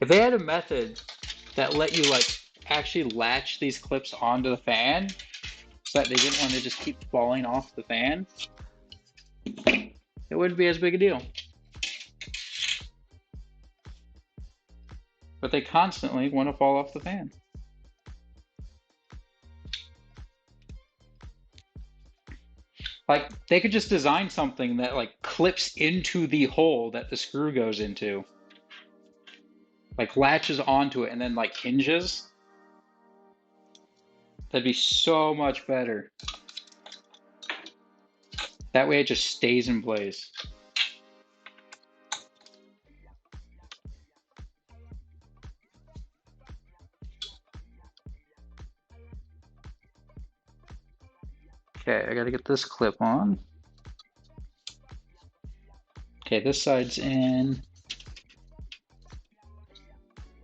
If they had a method that let you like actually latch these clips onto the fan so that they didn't want to just keep falling off the fan, it wouldn't be as big a deal. But they constantly want to fall off the fan. Like, they could just design something that like clips into the hole that the screw goes into. Like latches onto it and then like hinges. That'd be so much better. That way it just stays in place. Okay, I gotta get this clip on. Okay, this side's in.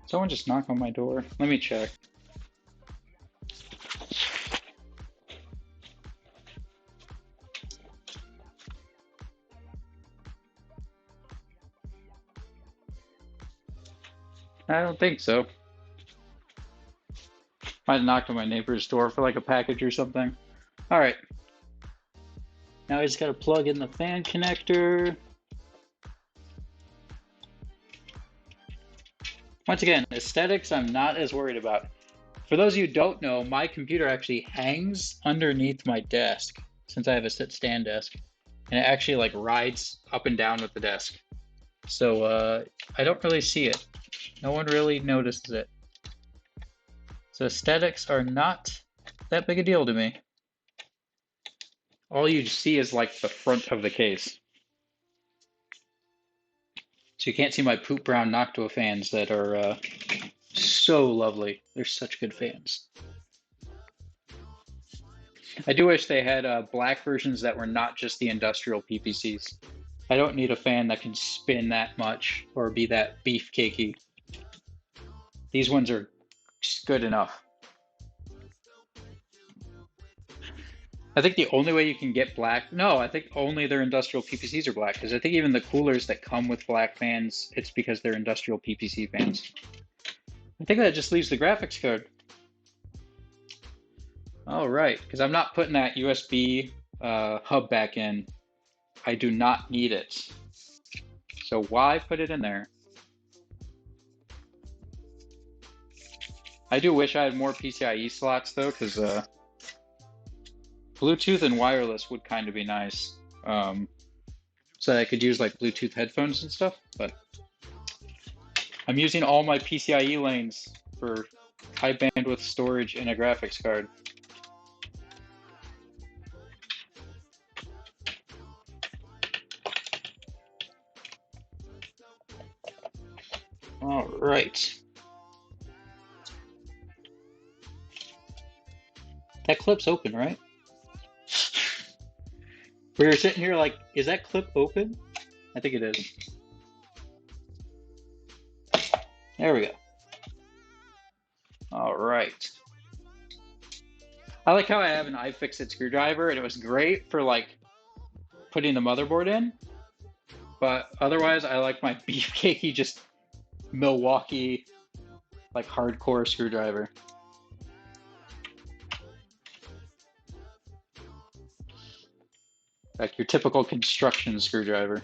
Someone just knock on my door. Let me check. I don't think so. Might have knocked on my neighbor's door for like a package or something. All right. Now I just gotta plug in the fan connector. Once again, aesthetics I'm not as worried about. For those of you who don't know, my computer actually hangs underneath my desk since I have a sit-stand desk. And it actually like rides up and down with the desk. So I don't really see it. No one really notices it. So aesthetics are not that big a deal to me. All you see is like the front of the case. So you can't see my poop brown Noctua fans that are so lovely. They're such good fans. I do wish they had black versions that were not just the industrial PPCs. I don't need a fan that can spin that much or be that beefcakey. These ones are just good enough. I think the only way you can get black, no, I think only their industrial PPCs are black, because I think even the coolers that come with black fans, it's because they're industrial PPC fans. I think that just leaves the graphics card. All right, because I'm not putting that USB hub back in. I do not need it. So why put it in there? I do wish I had more PCIe slots though, because Bluetooth and wireless would kind of be nice. So that I could use like Bluetooth headphones and stuff, but I'm using all my PCIe lanes for high bandwidth storage in a graphics card. All right. That clip's open, right? We were sitting here like, is that clip open? I think it is. There we go. All right. I like how I have an iFixit screwdriver, and it was great for like putting the motherboard in, but otherwise I like my beefcakey just Milwaukee like hardcore screwdriver. Like your typical construction screwdriver.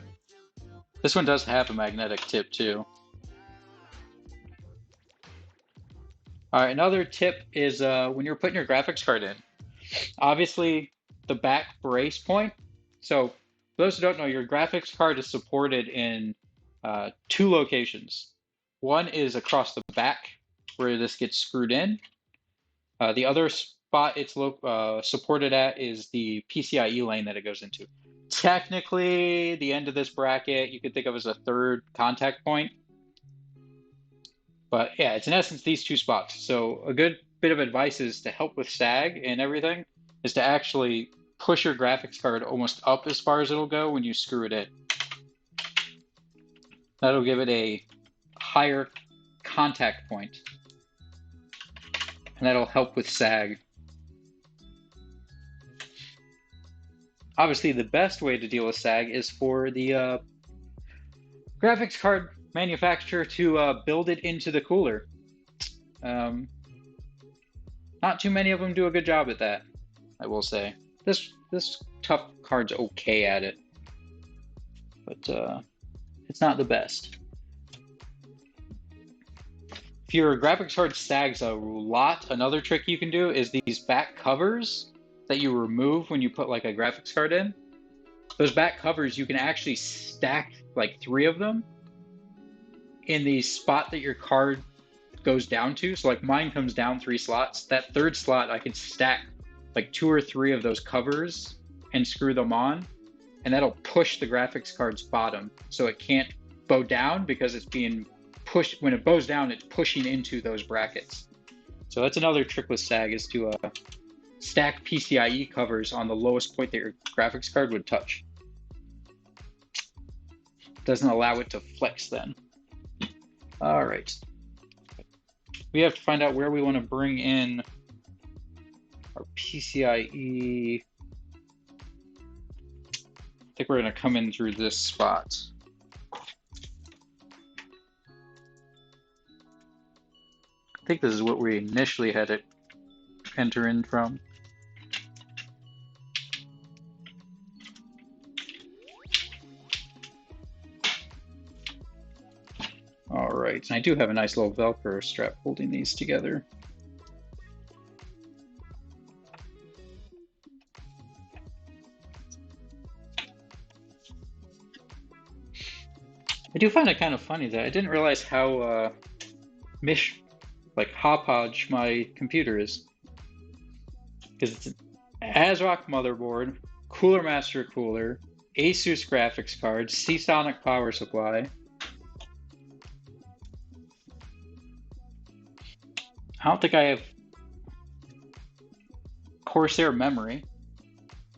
This one does have a magnetic tip too. All right, another tip is when you're putting your graphics card in, obviously the back brace point. So for those who don't know, your graphics card is supported in two locations. One is across the back where this gets screwed in. The other spot it's supported at is the PCIe lane that it goes into. Technically, the end of this bracket you could think of as a third contact point. But yeah, it's in essence these two spots. So a good bit of advice is to help with sag and everything is to actually push your graphics card almost up as far as it'll go when you screw it in. That'll give it a higher contact point, and that'll help with sag. Obviously, the best way to deal with sag is for the graphics card manufacturer to build it into the cooler. Not too many of them do a good job at that, I will say. This tough card's okay at it, but it's not the best. If your graphics card sags a lot, another trick you can do is these back covers that you remove when you put like a graphics card in. Those back covers, you can actually stack like 3 of them in the spot that your card goes down to. So like mine comes down 3 slots. That third slot, I can stack like 2 or 3 of those covers and screw them on, and that'll push the graphics card's bottom so it can't bow down because it's being pushed. When it bows down, it's pushing into those brackets. So that's another trick with sag, is to stack PCIe covers on the lowest point that your graphics card would touch. Doesn't allow it to flex then. All right. We have to find out where we want to bring in our PCIe. I think we're going to come in through this spot. I think this is what we initially had it enter in from. All right, and I do have a nice little Velcro strap holding these together. I do find it kind of funny that I didn't realize how hodgepodge my computer is. Because it's an ASRock motherboard, Cooler Master cooler, Asus graphics card, Seasonic power supply. I don't think I have Corsair memory.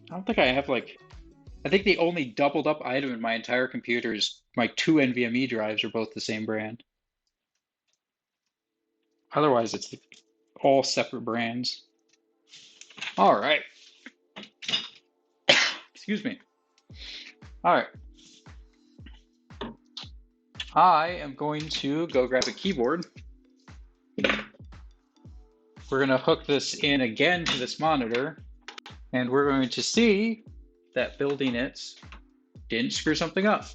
I don't think I have I think the only doubled up item in my entire computer is my 2 NVMe drives are both the same brand. Otherwise, it's all separate brands. All right. Excuse me. All right. I am going to go grab a keyboard. We're going to hook this in again to this monitor, and we're going to see that building it didn't screw something up.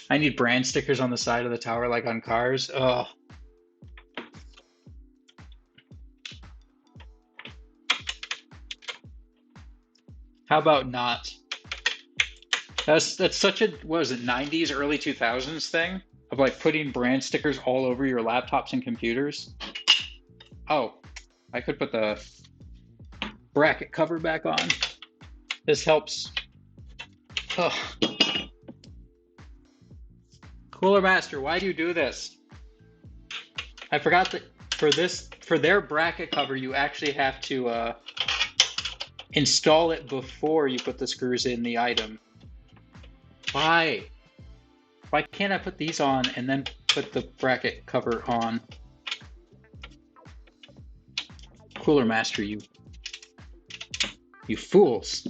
I need brand stickers on the side of the tower like on cars. Ugh. How about not? That's such a, what was it, 90s, early 2000s thing of like putting brand stickers all over your laptops and computers. Oh, I could put the bracket cover back on. This helps. Oh. Cooler Master, why do you do this? I forgot that for their bracket cover, you actually have to install it before you put the screws in the item. Why? Why can't I put these on and then put the bracket cover on? Cooler Master, you fools.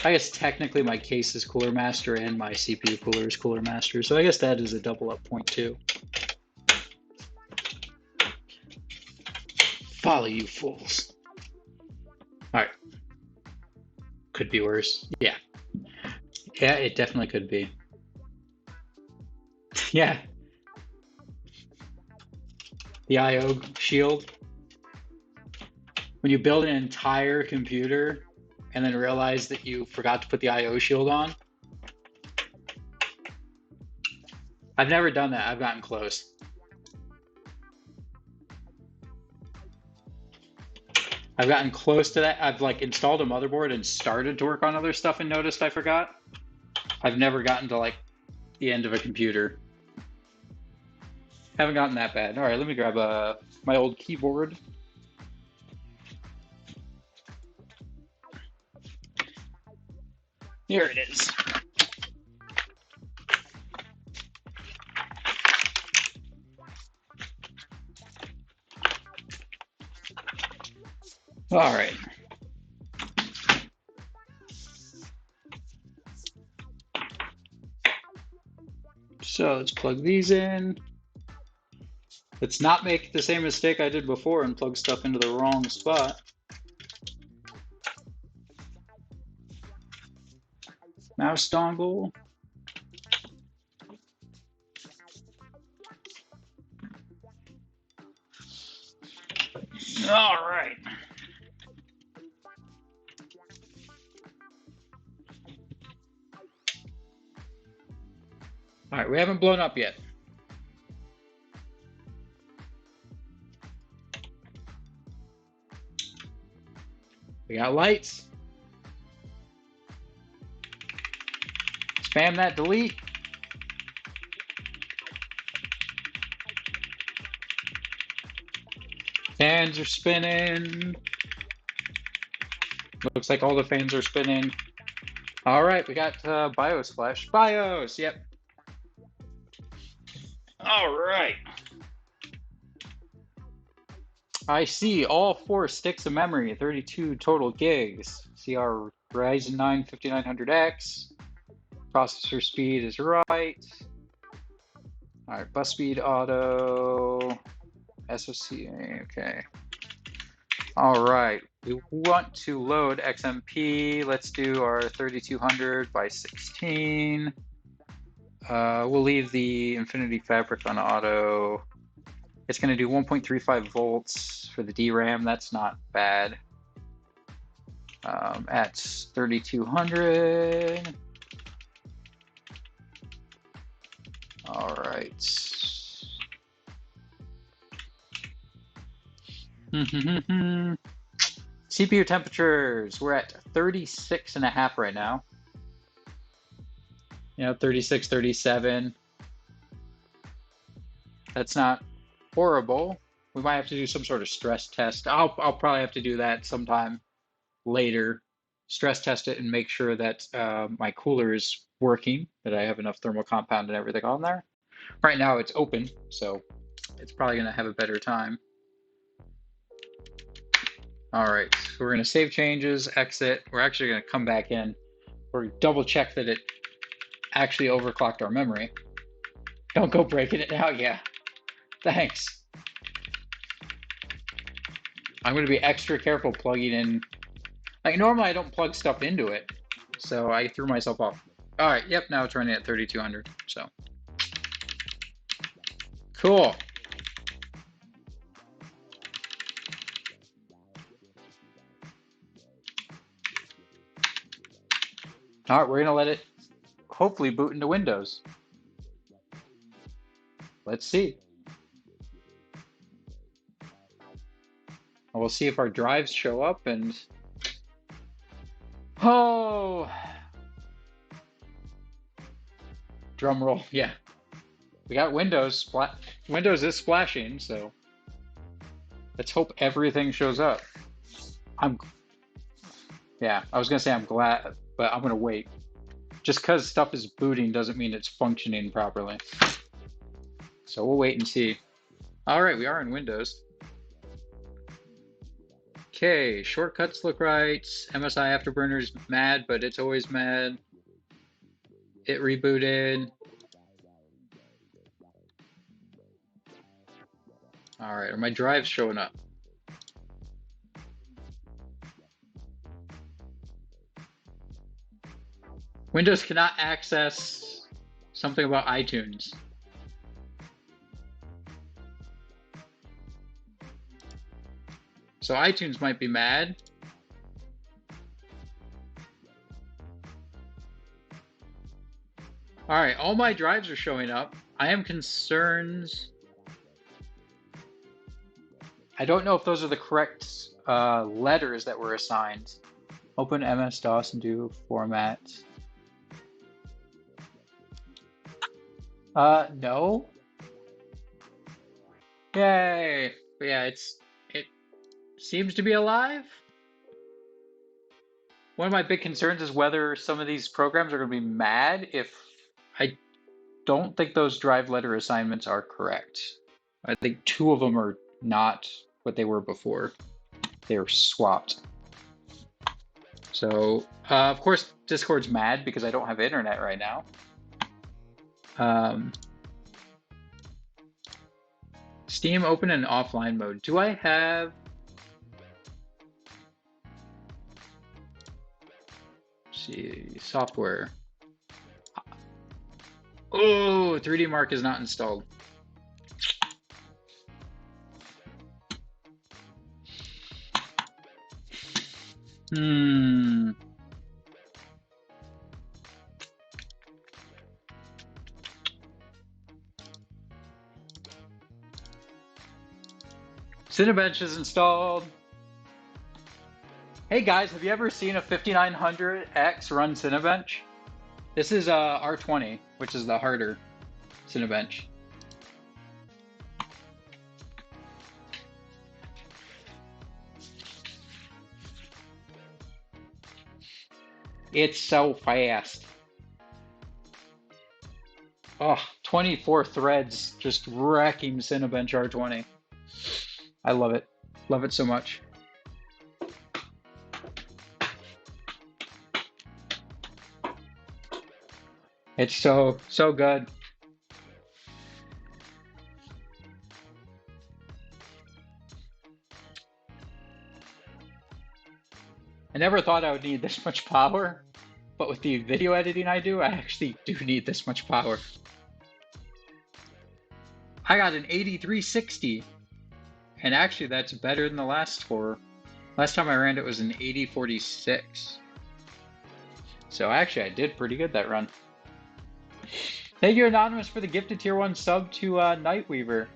I guess technically my case is Cooler Master and my CPU cooler is Cooler Master, so I guess that is a double up point too. Follow, you fools. All right. Could be worse. Yeah. Yeah, it definitely could be. Yeah. The I/O shield. When you build an entire computer and then realize that you forgot to put the I/O shield on. I've never done that. I've gotten close. I've gotten close to that. I've like installed a motherboard and started to work on other stuff and noticed I forgot. I've never gotten to like the end of a computer. Haven't gotten that bad. All right, let me grab my old keyboard. Here it is. All right. So let's plug these in. Let's not make the same mistake I did before and plug stuff into the wrong spot. Mouse dongle. All right. All right, we haven't blown up yet. We got lights. Spam that delete. Fans are spinning. Looks like all the fans are spinning. All right, we got BIOS flash. BIOS, yep. All right. I see all 4 sticks of memory, 32 total gigs. See our Ryzen 9 5900X. Processor speed is right. All right, bus speed auto. SoC, okay. All right, we want to load XMP. Let's do our 3200 by 16. We'll leave the Infinity Fabric on auto. It's going to do 1.35 volts for the DRAM. That's not bad. At 3200. All right. CPU temperatures, we're at 36.5 right now. You know, 36, 37. That's not horrible. We might have to do some sort of stress test. I'll probably have to do that sometime later. Stress test it and make sure that my cooler is working, that I have enough thermal compound and everything on there. Right now it's open, so it's probably going to have a better time. All right, so we're going to save changes, exit. We're actually going to come back in. We're double check that it actually overclocked our memory. Don't go breaking it now. Yeah, thanks. I'm going to be extra careful plugging in. Like normally I don't plug stuff into it, so I threw myself off. All right, yep, now it's running at 3200, so. Cool. All right, we're gonna let it hopefully boot into Windows. Let's see. We'll see if our drives show up and, oh, drum roll, yeah. We got Windows, Windows is splashing, so let's hope everything shows up. Yeah, I was gonna say I'm glad, but I'm gonna wait. Just because stuff is booting doesn't mean it's functioning properly. So we'll wait and see. All right, we are in Windows. Okay, shortcuts look right. MSI Afterburner's mad, but it's always mad. It rebooted. All right, are my drives showing up? Windows cannot access something about iTunes. So iTunes might be mad. All right, all my drives are showing up. I am concerned. I don't know if those are the correct letters that were assigned. Open MS-DOS and do format. No. Yay! But yeah, it seems to be alive. One of my big concerns is whether some of these programs are going to be mad if I don't think those drive letter assignments are correct. I think 2 of them are not what they were before. They're swapped. So, of course, Discord's mad because I don't have internet right now. Steam open in offline mode. Do I have... Let's see, software. Oh, 3D Mark is not installed. Cinebench is installed. Hey guys, have you ever seen a 5900X run Cinebench? This is R20, which is the harder Cinebench. It's so fast. Oh, 24 threads just wrecking Cinebench R20. I love it. Love it so much. It's so good. I never thought I would need this much power, but with the video editing I do, I actually do need this much power. I got an 8360, and actually that's better than the last score. Last time I ran it was an 8046. So actually I did pretty good that run. Thank you, Anonymous, for the gifted tier 1 sub to Nightweaver.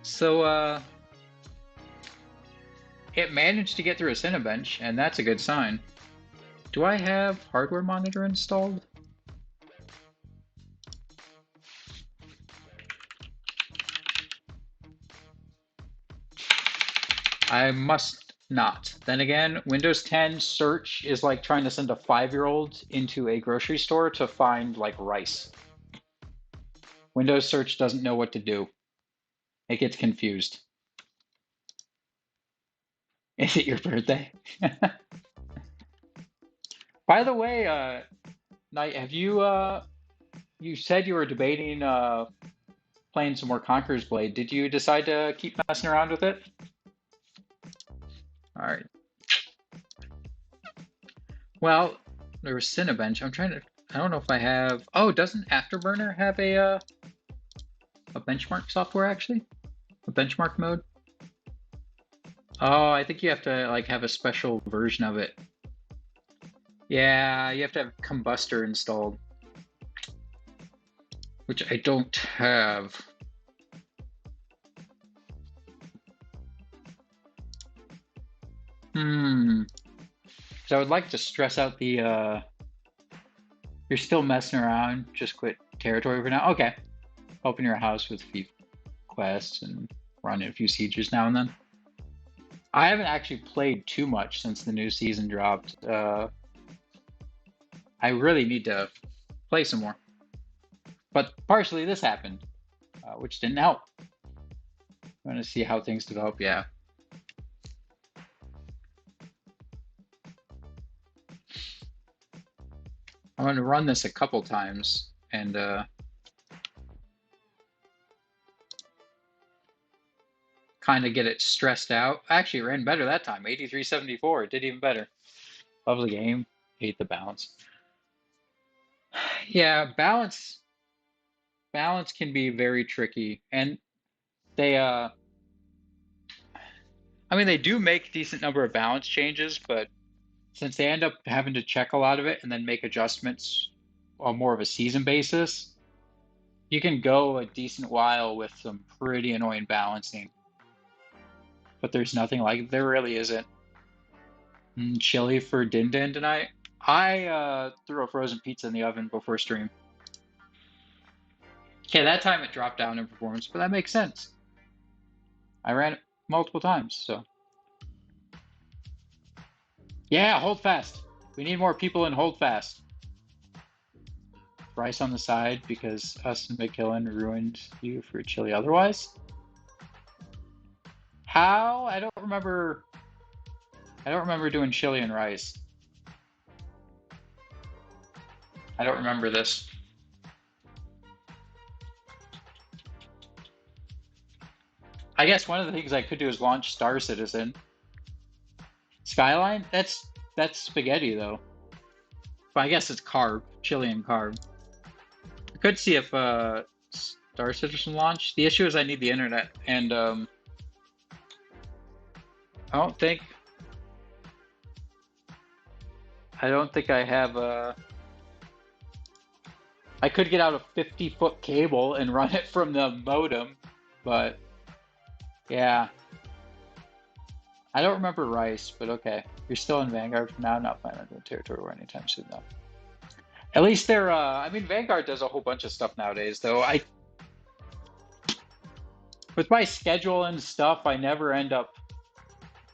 So, it managed to get through a Cinebench, and that's a good sign. Do I have hardware monitor installed? I must not. Then again, Windows 10 search is like trying to send a 5-year-old into a grocery store to find like rice. Windows search doesn't know what to do. It gets confused. Is it your birthday? By the way, Knight, have you said you were debating playing some more Conqueror's Blade. Did you decide to keep messing around with it? All right. Well, there was Cinebench. I don't know if I have. Oh, doesn't Afterburner have a benchmark software actually? A benchmark mode? Oh, I think you have to like have a special version of it. Yeah, you have to have Combustor installed, which I don't have. So I would like to stress out the you're still messing around, just quit territory for now. Okay. Open your house with a few quests and run a few sieges now and then. I haven't actually played too much since the new season dropped. I really need to play some more. But partially this happened, which didn't help. I want to see how things develop, yeah. I'm going to run this a couple times and kind of get it stressed out. Actually, it ran better that time. 8374. It did even better. Lovely game. Hate the balance. Yeah, balance can be very tricky, and they I mean they do make a decent number of balance changes, but since they end up having to check a lot of it and then make adjustments on more of a season basis, you can go a decent while with some pretty annoying balancing. But there's nothing like there really isn't. Chili for Din Din tonight. I threw a frozen pizza in the oven before stream. Okay, that time it dropped down in performance, but that makes sense. I ran it multiple times, so. Yeah, hold fast. We need more people in hold fast. Rice on the side because us and McKillen ruined you for chili otherwise. How? I don't remember doing chili and rice. I don't remember this. I guess one of the things I could do is launch Star Citizen. Skyline? That's spaghetti though. But I guess it's carb, chili and carb. I could see if Star Citizen launched. The issue is I need the internet, and I don't think I have I could get out a 50-foot cable and run it from the modem, but yeah. I don't remember Rice, but okay. You're still in Vanguard for now, not planning on doing territory war anytime soon though. At least they're I mean Vanguard does a whole bunch of stuff nowadays though. With my schedule and stuff, I never end up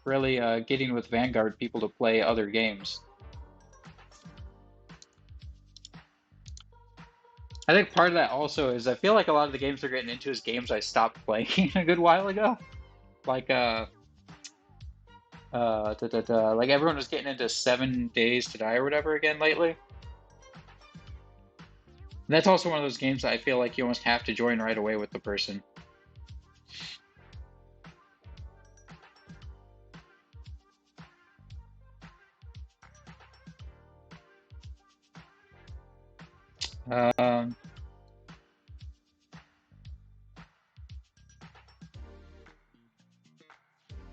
really getting with Vanguard people to play other games. I think part of that also is I feel like a lot of the games they're getting into is games I stopped playing a good while ago. Like like everyone was getting into 7 Days to Die or whatever again lately. And that's also one of those games that I feel like you almost have to join right away with the person.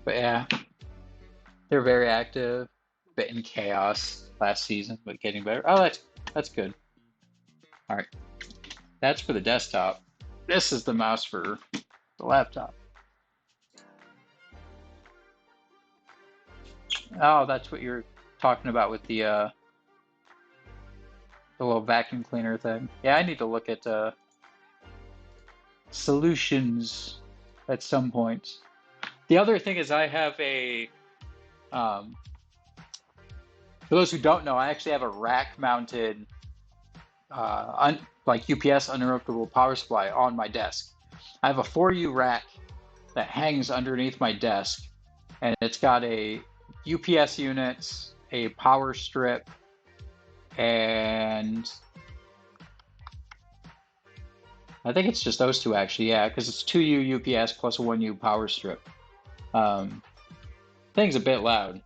But yeah, they're very active. Bit in chaos last season, but getting better. Oh, that's good. All right, that's for the desktop. This is the mouse for the laptop. Oh, that's what you're talking about with the little vacuum cleaner thing. Yeah, I need to look at solutions at some point. The other thing is I have a, for those who don't know, I actually have a rack mounted like UPS uninterruptible power supply on my desk. I have a 4U rack that hangs underneath my desk, and it's got a UPS unit, a power strip, and I think it's just those two actually, yeah, because it's 2U UPS plus a 1U power strip. Thing's a bit loud,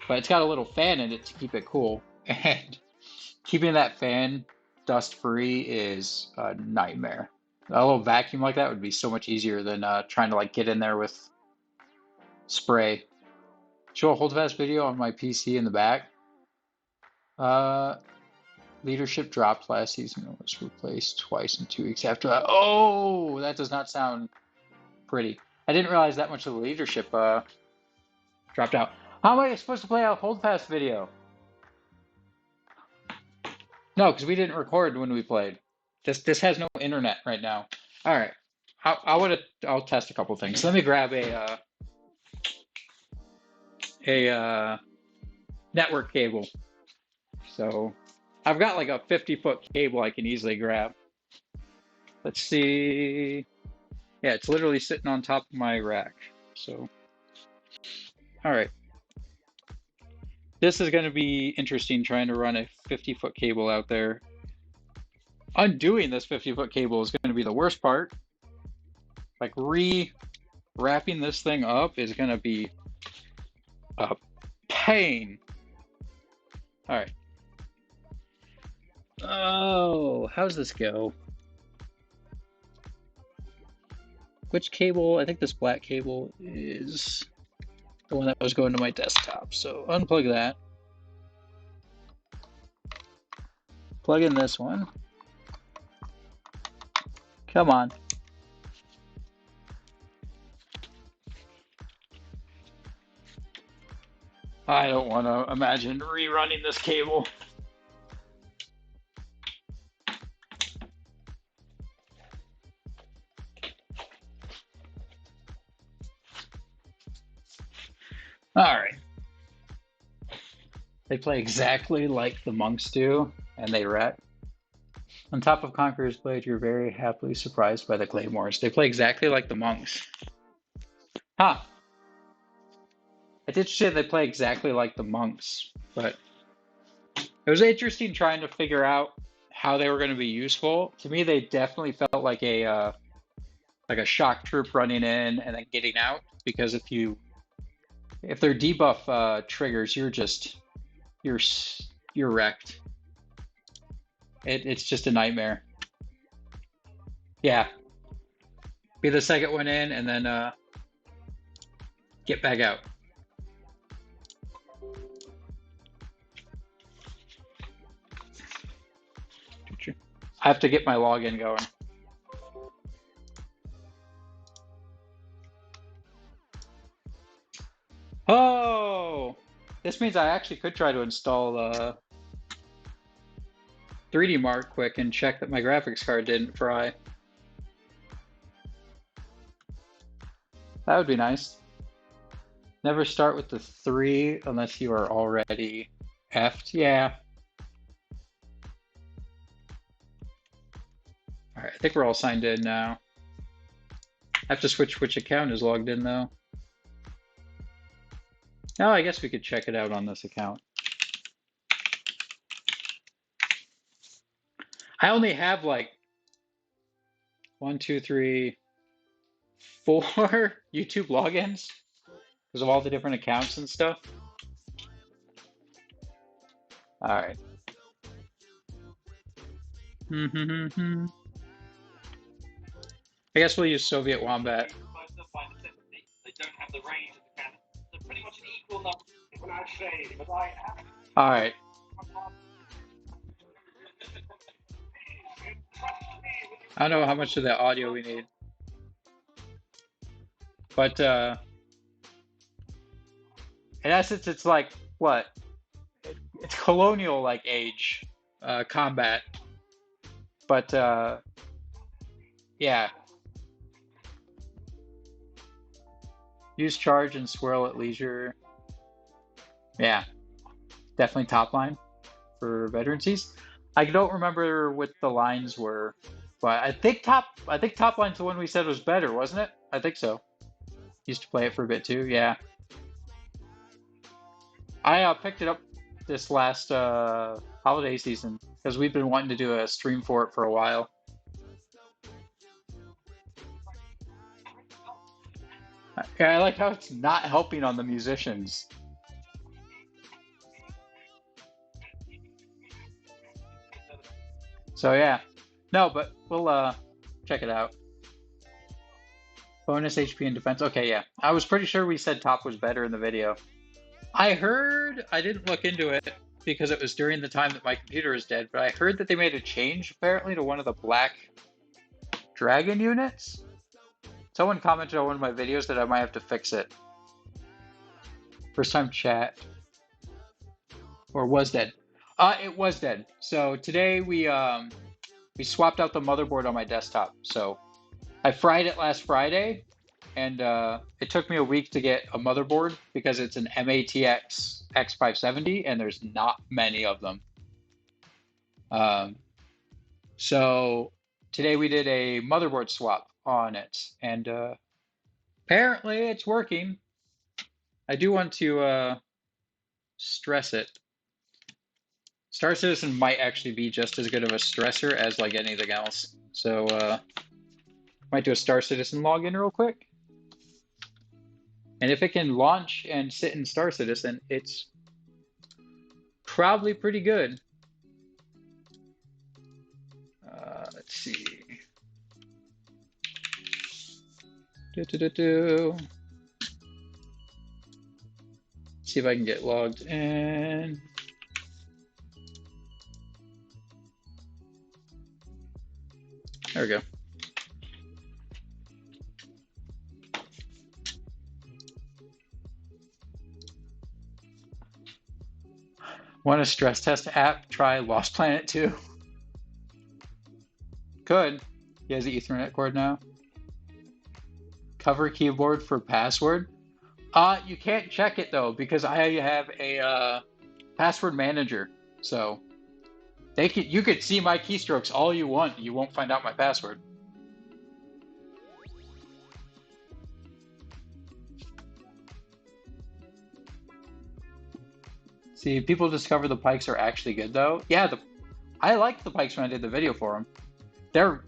but it's got a little fan in it to keep it cool, and keeping that fan dust-free is a nightmare. A little vacuum like that would be so much easier than trying to like get in there with spray. Show a holdfast video on my PC in the back. Leadership dropped last season and was replaced twice in 2 weeks after that. Oh, that does not sound pretty. I didn't realize that much of the leadership dropped out. How am I supposed to play a holdfast video? No, because we didn't record when we played. This has no internet right now. All right, I'll test a couple things. Let me grab a network cable. So I've got like a 50-foot cable I can easily grab. Let's see. Yeah, it's literally sitting on top of my rack. So, all right. This is going to be interesting trying to run a 50-foot cable out there. Undoing this 50-foot cable is going to be the worst part. Like re-wrapping this thing up is going to be a pain. All right. Oh, how's this go? Which cable? I think this black cable is the one that was going to my desktop. So unplug that. Plug in this one. Come on. I don't want to imagine rerunning this cable. All right. They play exactly like the monks do, and they wreck. On top of Conqueror's Blade, you're very happily surprised by the claymores. They play exactly like the monks. Huh. I did say they play exactly like the monks, but it was interesting trying to figure out how they were going to be useful. To me, they definitely felt like a shock troop running in and then getting out, because if their debuff triggers, you're wrecked. It's just a nightmare. Yeah. Be the second one in and then get back out. I have to get my login going. Oh, this means I actually could try to install 3D Mark quick and check that my graphics card didn't fry. That would be nice. Never start with the 3 unless you are already effed. Yeah. All right, I think we're all signed in now. I have to switch which account is logged in though. Now I guess we could check it out on this account. I only have like 1, 2, 3, 4 YouTube logins because of all the different accounts and stuff. All right. I guess we'll use Soviet Wombat. They don't have the range of the cannon. They're pretty much an equal number. When I say, but I am. All right. I don't know how much of the audio we need, but in essence, it's like what? It's colonial like age combat, but yeah. Use charge and swirl at leisure. Yeah, definitely top line for veterancies. I don't remember what the lines were, but I think top line's the one we said was better, wasn't it? I think so. Used to play it for a bit too. Yeah, I picked it up this last holiday season because we've been wanting to do a stream for it for a while. Yeah, I like how it's not helping on the musicians. So yeah, no, but we'll check it out. Bonus HP and defense. Okay, yeah. I was pretty sure we said top was better in the video. I heard, I didn't look into it because it was during the time that my computer was dead, but I heard that they made a change apparently to one of the black dragon units. Someone commented on one of my videos that I might have to fix it. First time chat. Or was dead. It was dead. So today we swapped out the motherboard on my desktop. So I fried it last Friday, and it took me a week to get a motherboard because it's an MATX X570, and there's not many of them. So today we did a motherboard swap on it, and apparently it's working. I do want to stress it. Star Citizen might actually be just as good of a stressor as like anything else. So might do a Star Citizen login real quick. And if it can launch and sit in Star Citizen, it's probably pretty good. Let's see. See if I can get logged in. There we go. Want a stress test app? Try Lost Planet 2. Could. He has the Ethernet cord now. Cover keyboard for password. You can't check it though because I have a password manager. So you could see my keystrokes all you want. You won't find out my password. See, people discover the pikes are actually good though. Yeah, I liked the pikes when I did the video for them.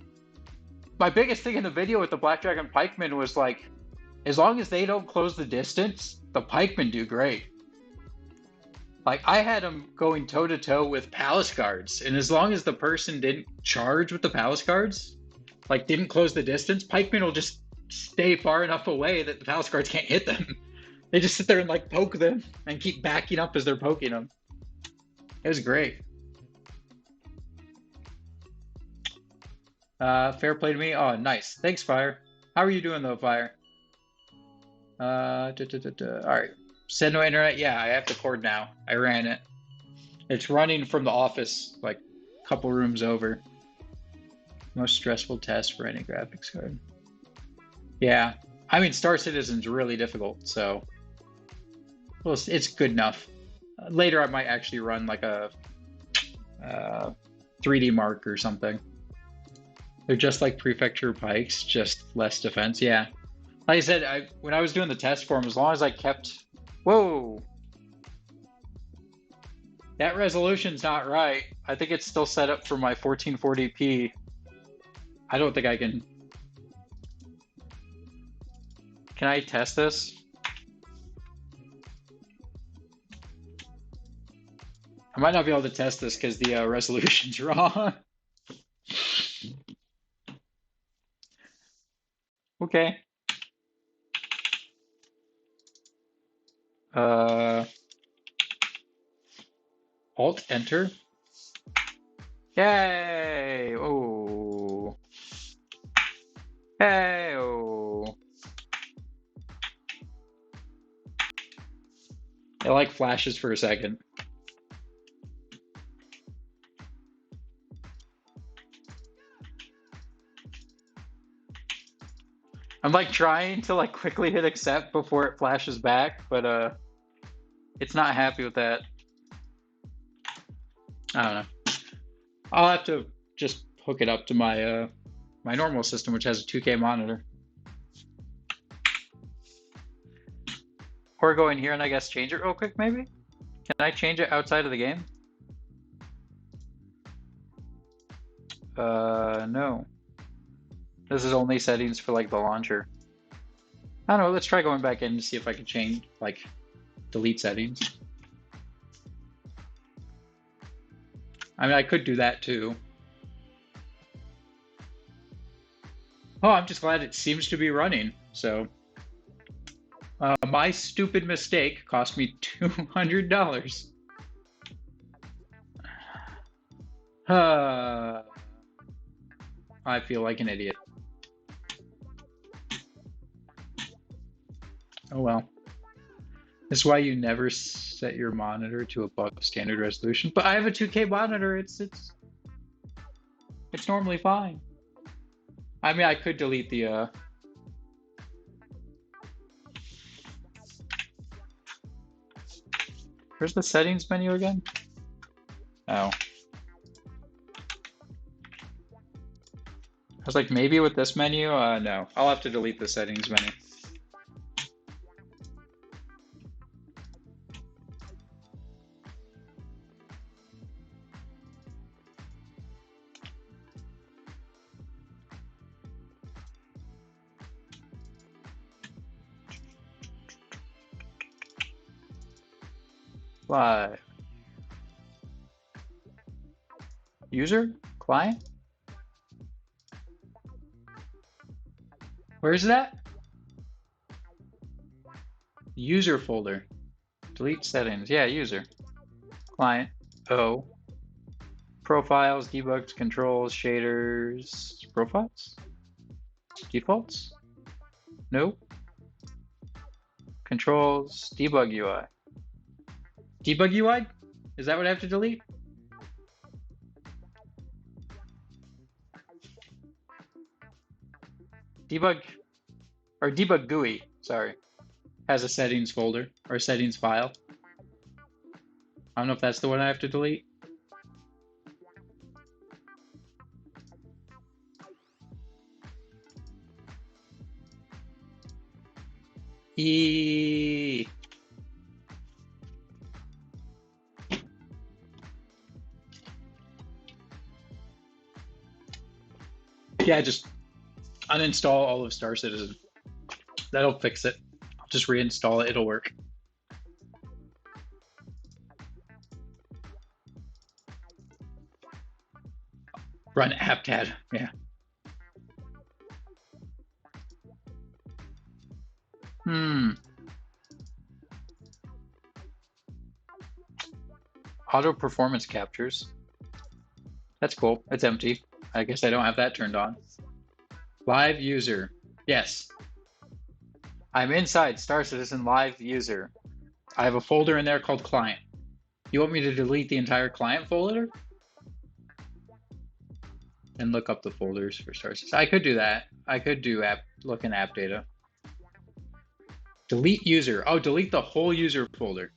My biggest thing in the video with the Black Dragon pikemen was like, as long as they don't close the distance, the pikemen do great. Like I had them going toe to toe with palace guards, and as long as the person didn't charge with the palace guards, like didn't close the distance, pikemen will just stay far enough away that the palace guards can't hit them. They just sit there and like poke them and keep backing up as they're poking them. It was great. Fair play to me. Oh, nice. Thanks, Fire. How are you doing though, Fire? All right. Said no internet. Yeah, I have the cord now. I ran it. It's running from the office, like a couple rooms over. Most stressful test for any graphics card. Yeah, I mean Star Citizen's really difficult, so well, it's good enough. Later, I might actually run like a 3D Mark or something. They're just like Prefecture Pikes, just less defense. Yeah. Like I said, when I was doing the test for them, as long as I kept... Whoa! That resolution's not right. I think it's still set up for my 1440p. I don't think I can... Can I test this? I might not be able to test this because the resolution's wrong. Okay. Alt enter. Yay! Oh. Hey! Oh. It like flashes for a second. I'm like trying to like quickly hit accept before it flashes back, but it's not happy with that. I don't know. I'll have to just hook it up to my my normal system, which has a 2K monitor. Or go in here and I guess change it real quick, maybe? Can I change it outside of the game? No. This is only settings for like the launcher. I don't know, let's try going back in to see if I can change, like, delete settings. I mean, I could do that too. Oh, I'm just glad it seems to be running. So, my stupid mistake cost me $200. I feel like an idiot. Oh well. That's why you never set your monitor to above standard resolution. But I have a 2K monitor. It's normally fine. I mean, I could delete the Where's the settings menu again? Oh. I was like, maybe with this menu? No. I'll have to delete the settings menu. Live. User? Client? Where's that? User folder. Delete settings. Yeah, user. Client. O. Profiles, debugs, controls, shaders, profiles? Defaults? No. Controls, debug UI. Debug UI? Is that what I have to delete? Debug, or debug GUI, sorry, has a settings folder, or a settings file. I don't know if that's the one I have to delete. Yeah, just uninstall all of Star Citizen. That'll fix it. I'll just reinstall it, it'll work. Run apt-had, yeah. Auto performance captures. That's cool. It's empty. I guess I don't have that turned on. Live user. Yes. I'm inside Star Citizen Live user. I have a folder in there called client. You want me to delete the entire client folder? And look up the folders for Star Citizen. I could do that. I could do look in app data. Delete user. Oh, delete the whole user folder.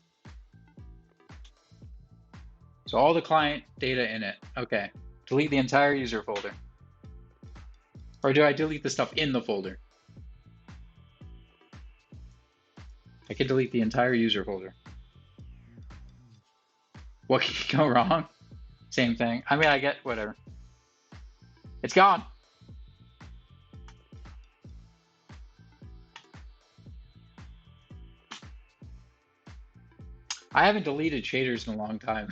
So all the client data in it. Okay. Delete the entire user folder. Or do I delete the stuff in the folder? I could delete the entire user folder. What could go wrong? Same thing. I mean, I get whatever. It's gone. I haven't deleted shaders in a long time.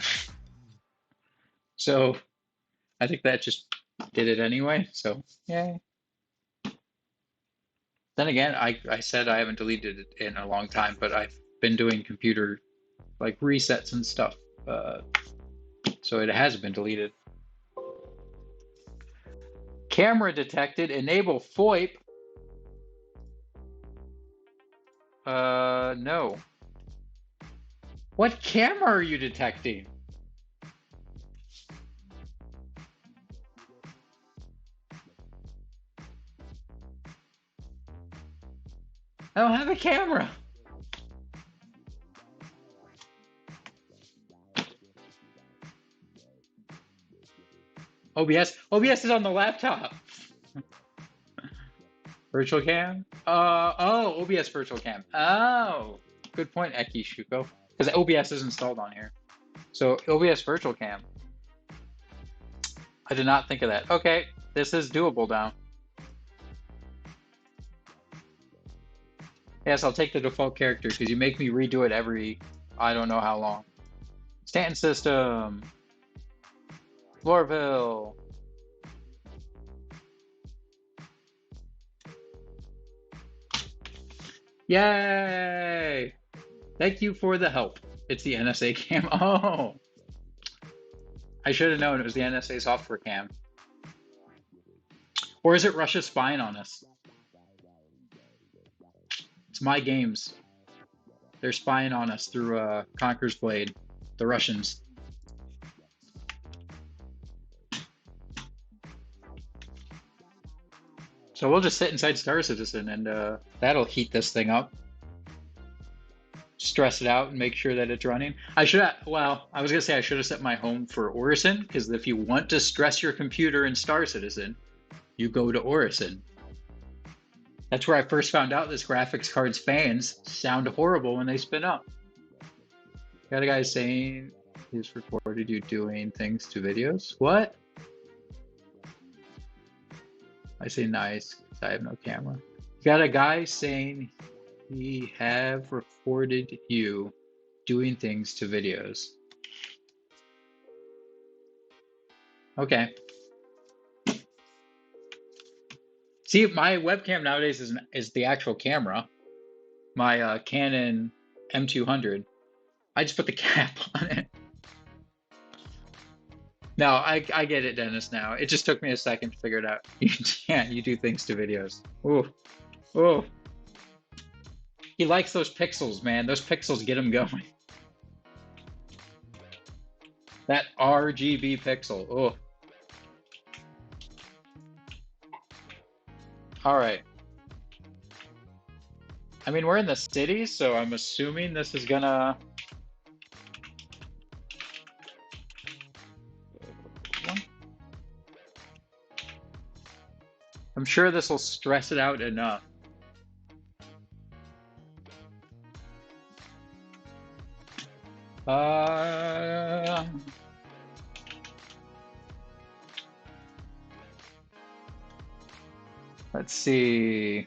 So I think that just did it anyway. So yay. Then again, I said I haven't deleted it in a long time, but I've been doing computer like resets and stuff. So it has been deleted. Camera detected. Enable FOIP. No. What camera are you detecting? I don't have a camera. OBS is on the laptop. Virtual cam? Oh, OBS virtual cam. Oh, good point, Eki Shuko. Because OBS is installed on here. So OBS virtual cam. I did not think of that. Okay, this is doable now. Yes, I'll take the default character because you make me redo it every, I don't know how long. Stanton system. Floorville. Yay! Thank you for the help. It's the NSA cam. Oh! I should have known it was the NSA software cam. Or is it Russia spying on us? It's my games. They're spying on us through Conqueror's Blade, the Russians. So we'll just sit inside Star Citizen and that'll heat this thing up. Stress it out and make sure that it's running. I should have, well, I was gonna say I should have set my home for Orison, because if you want to stress your computer in Star Citizen, you go to Orison. That's where I first found out this graphics card's fans sound horrible when they spin up. Got a guy saying he's recorded you doing things to videos. What? I say nice, because I have no camera. Got a guy saying he have recorded you doing things to videos. Okay. See, my webcam nowadays is the actual camera. My Canon M200. I just put the cap on it. No, I get it, Dennis, now. It just took me a second to figure it out. You do things to videos. Ooh. Ooh. He likes those pixels, man. Those pixels get him going. That RGB pixel. Oh. All right. I mean, we're in the city, so I'm assuming this is gonna... I'm sure this will stress it out enough. Let's see.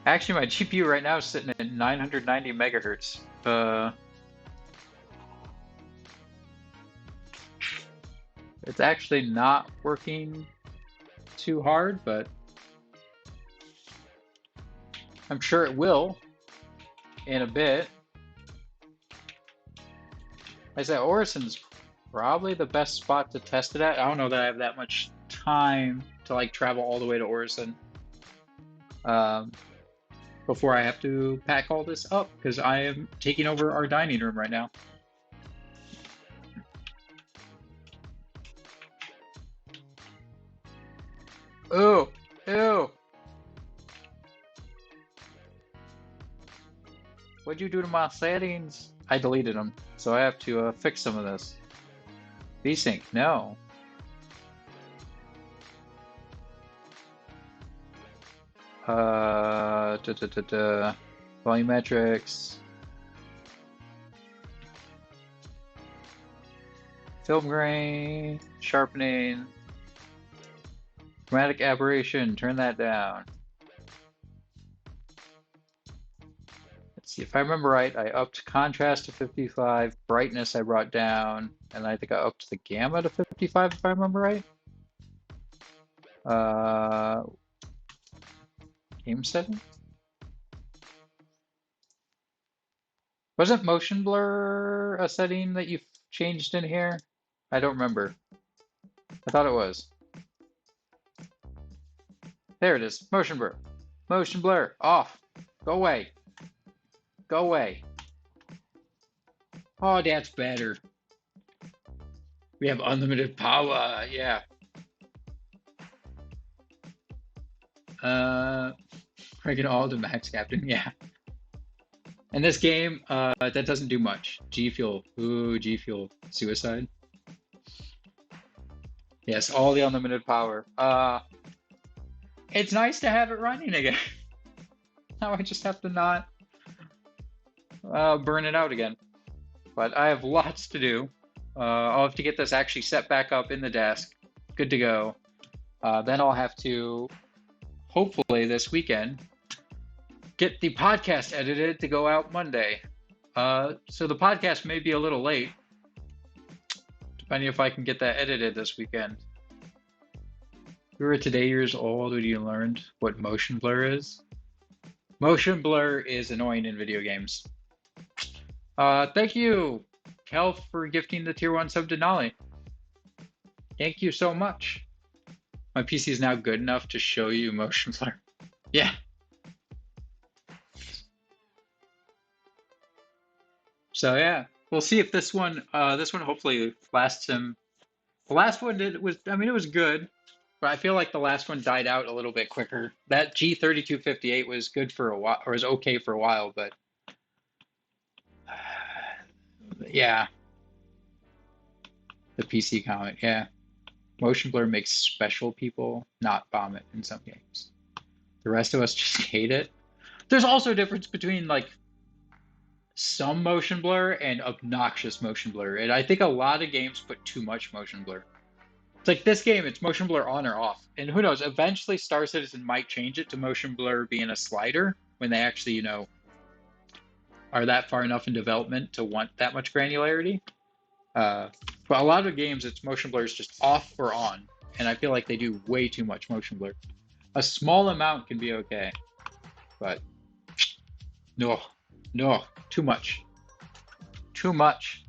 Actually, my GPU right now is sitting at 990 megahertz. It's actually not working too hard, but I'm sure it will in a bit. I said Orison's probably the best spot to test it at. I don't know that I have that much time to like travel all the way to Orison before I have to pack all this up, because I am taking over our dining room right now. Oh, ew. What'd you do to my settings? I deleted them, so I have to fix some of this. VSync, no. Volumetrics. Film grain, sharpening. Chromatic aberration, turn that down. Let's see, if I remember right, I upped contrast to 55, brightness I brought down, and I think I upped the gamma to 55 if I remember right. Game setting? Wasn't motion blur a setting that you changed in here? I don't remember. I thought it was. There it is. Motion blur. Motion blur. Off. Go away. Go away. Oh, that's better. We have unlimited power. Yeah. Bring all to max, Captain. Yeah. In this game, that doesn't do much. G Fuel. Ooh, G Fuel. Suicide. Yes, all the unlimited power. It's nice to have it running again. Now I just have to not burn it out again. But I have lots to do. I'll have to get this actually set back up in the desk. Good to go. Then I'll have to, hopefully this weekend, get the podcast edited to go out Monday. So the podcast may be a little late, depending if I can get that edited this weekend. You were today years old when you learned what motion blur is? Motion blur is annoying in video games. Thank you, Kel, for gifting the tier 1 sub to Nolly. Thank you so much. My PC is now good enough to show you motion blur. Yeah. So yeah, we'll see if this one hopefully lasts him. The last one it was good, but I feel like the last one died out a little bit quicker. That G3258 was good for a while, or was okay for a while, but yeah. The PC comment, yeah. Motion blur makes special people not vomit in some games. The rest of us just hate it. There's also a difference between like some motion blur and obnoxious motion blur. And I think a lot of games put too much motion blur. It's like this game, it's motion blur on or off. And who knows, eventually Star Citizen might change it to motion blur being a slider when they actually, are that far enough in development to want that much granularity. But a lot of games, it's motion blur is just off or on. And I feel like they do way too much motion blur. A small amount can be okay, but no, too much. Too much.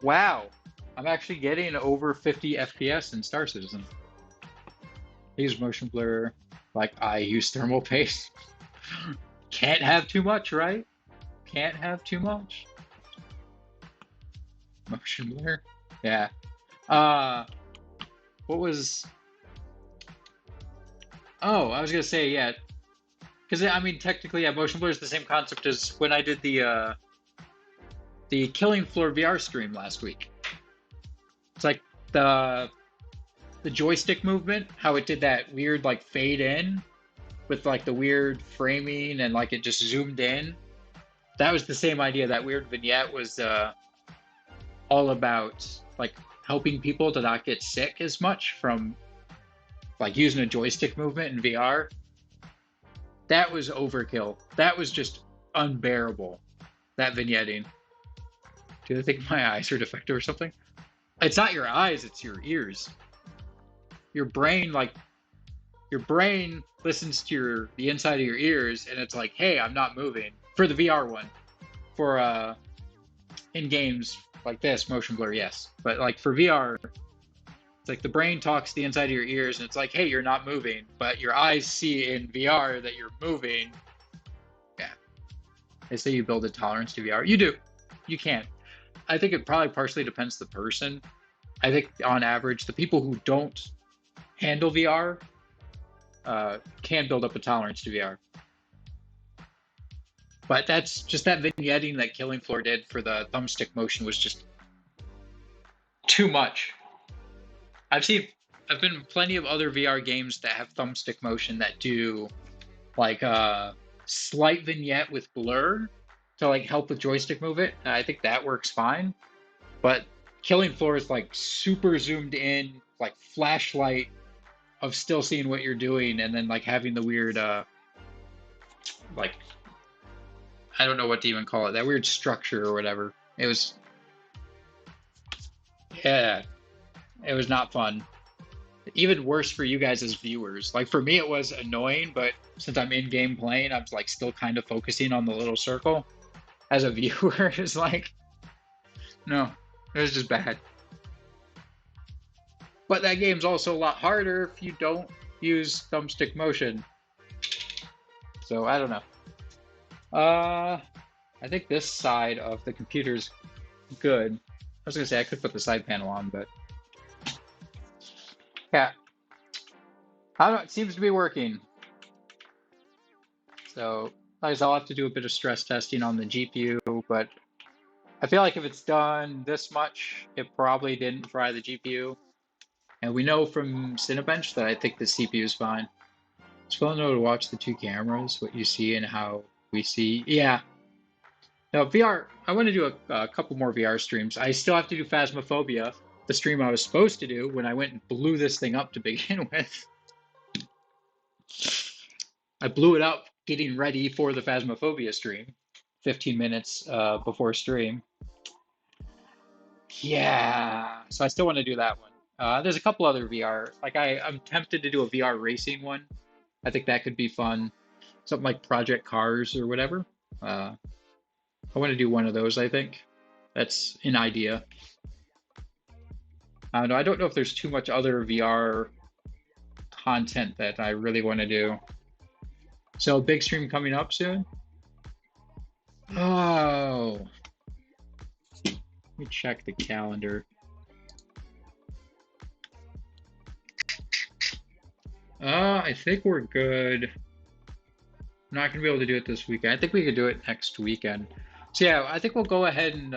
Wow, I'm actually getting over 50 FPS in Star Citizen. I use motion blur like I use thermal paste. Can't have too much, right? Can't have too much. Motion blur? Yeah. What was... Oh, I was gonna say, yeah. Because, technically, yeah, motion blur is the same concept as when I did the Killing Floor VR stream last week. It's like the joystick movement, how it did that weird, like, fade in with, like, the weird framing and, like, it just zoomed in. That was the same idea. That weird vignette was all about, like, helping people to not get sick as much from, like, using a joystick movement in VR. That was overkill. That was just unbearable, that vignetting. Do you think my eyes are defective or something? It's not your eyes, it's your ears. Your brain listens to the inside of your ears, and it's like, hey, I'm not moving. For the VR one. For in games like this, motion blur, yes. But like for VR, it's like the brain talks to the inside of your ears, and it's like, hey, you're not moving. But your eyes see in VR that you're moving. Yeah. They say you build a tolerance to VR. You do. You can. I think it probably partially depends the person. I think on average, the people who don't handle VR can build up a tolerance to VR. But that's just that vignetting that Killing Floor did for the thumbstick motion was just too much. I've been in plenty of other VR games that have thumbstick motion that do like a slight vignette with blur to like help with joystick movement. And I think that works fine. But Killing Floor is like super zoomed in, like flashlight of still seeing what you're doing, and then like having the weird like, I don't know what to even call it, that weird structure or whatever. It was not fun. Even worse for you guys as viewers. Like for me it was annoying, but since I'm in game playing, I'm like still kind of focusing on the little circle. As a viewer, it's like, no, it was just bad. But that game's also a lot harder if you don't use thumbstick motion. So I don't know. I think this side of the computer's good. I was gonna say I could put the side panel on, but yeah, I don't know, it seems to be working. So I guess I'll have to do a bit of stress testing on the GPU, but I feel like if it's done this much, it probably didn't fry the GPU. And we know from Cinebench that I think the CPU is fine. It's fun though to watch the two cameras, what you see and how we see. Yeah. No, VR, I want to do a couple more VR streams. I still have to do Phasmophobia, the stream I was supposed to do when I went and blew this thing up to begin with. I blew it up getting ready for the Phasmophobia stream, 15 minutes before stream. Yeah, so I still want to do that one. There's a couple other VR. Like I'm tempted to do a VR racing one. I think that could be fun. Something like Project Cars or whatever. I want to do one of those, I think. That's an idea. I don't know. I don't know if there's too much other VR content that I really want to do. So big stream coming up soon. Oh, let me check the calendar. I think we're good. I'm not gonna be able to do it this weekend. I think we could do it next weekend. So yeah, I think we'll go ahead and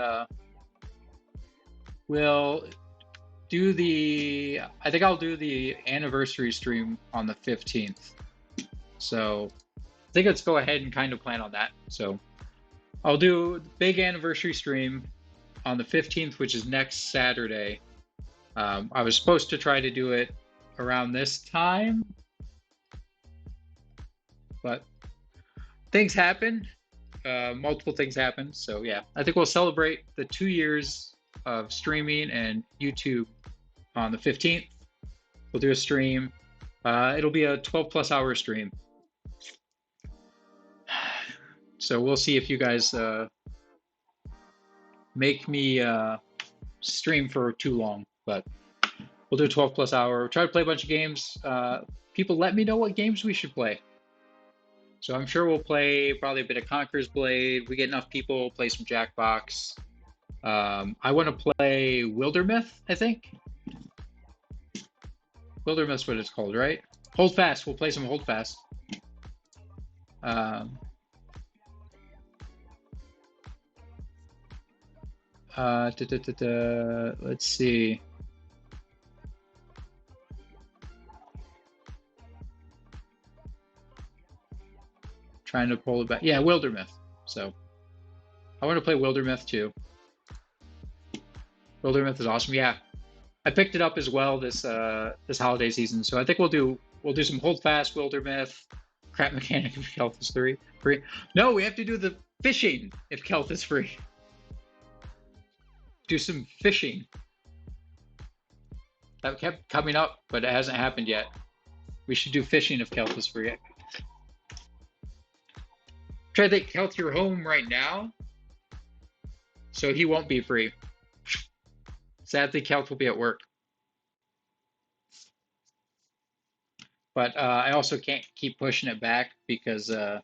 we'll do the. I think I'll do the anniversary stream on the 15th. So I think let's go ahead and kind of plan on that. So I'll do the big anniversary stream on the 15th, which is next Saturday. I was supposed to try to do it around this time, but things happen. Multiple things happen. So yeah, I think we'll celebrate the 2 years of streaming and YouTube on the 15th. We'll do a stream. It'll be a 12+ hour stream. So we'll see if you guys make me stream for too long, but we'll do a 12+ hour. Try to play a bunch of games. People let me know what games we should play. So I'm sure we'll play probably a bit of Conqueror's Blade. We get enough people, play some Jackbox. I want to play Wildermyth, I think. Wildermyth's what it's called, right? Hold Fast. We'll play some Hold Fast. Let's see. Trying to pull it back. Yeah, Wildermyth. So I want to play Wildermyth too. Wildermyth is awesome. Yeah, I picked it up as well this this holiday season. So I think we'll do some Hold Fast, Wildermyth, Crap Mechanic if Kelth is free. No, we have to do the fishing if Kelth is free. Do some fishing. That kept coming up, but it hasn't happened yet. We should do fishing if Kelth is free. Try to think, Kelth, you're home right now, so he won't be free. Sadly, Kelth will be at work. But I also can't keep pushing it back because, I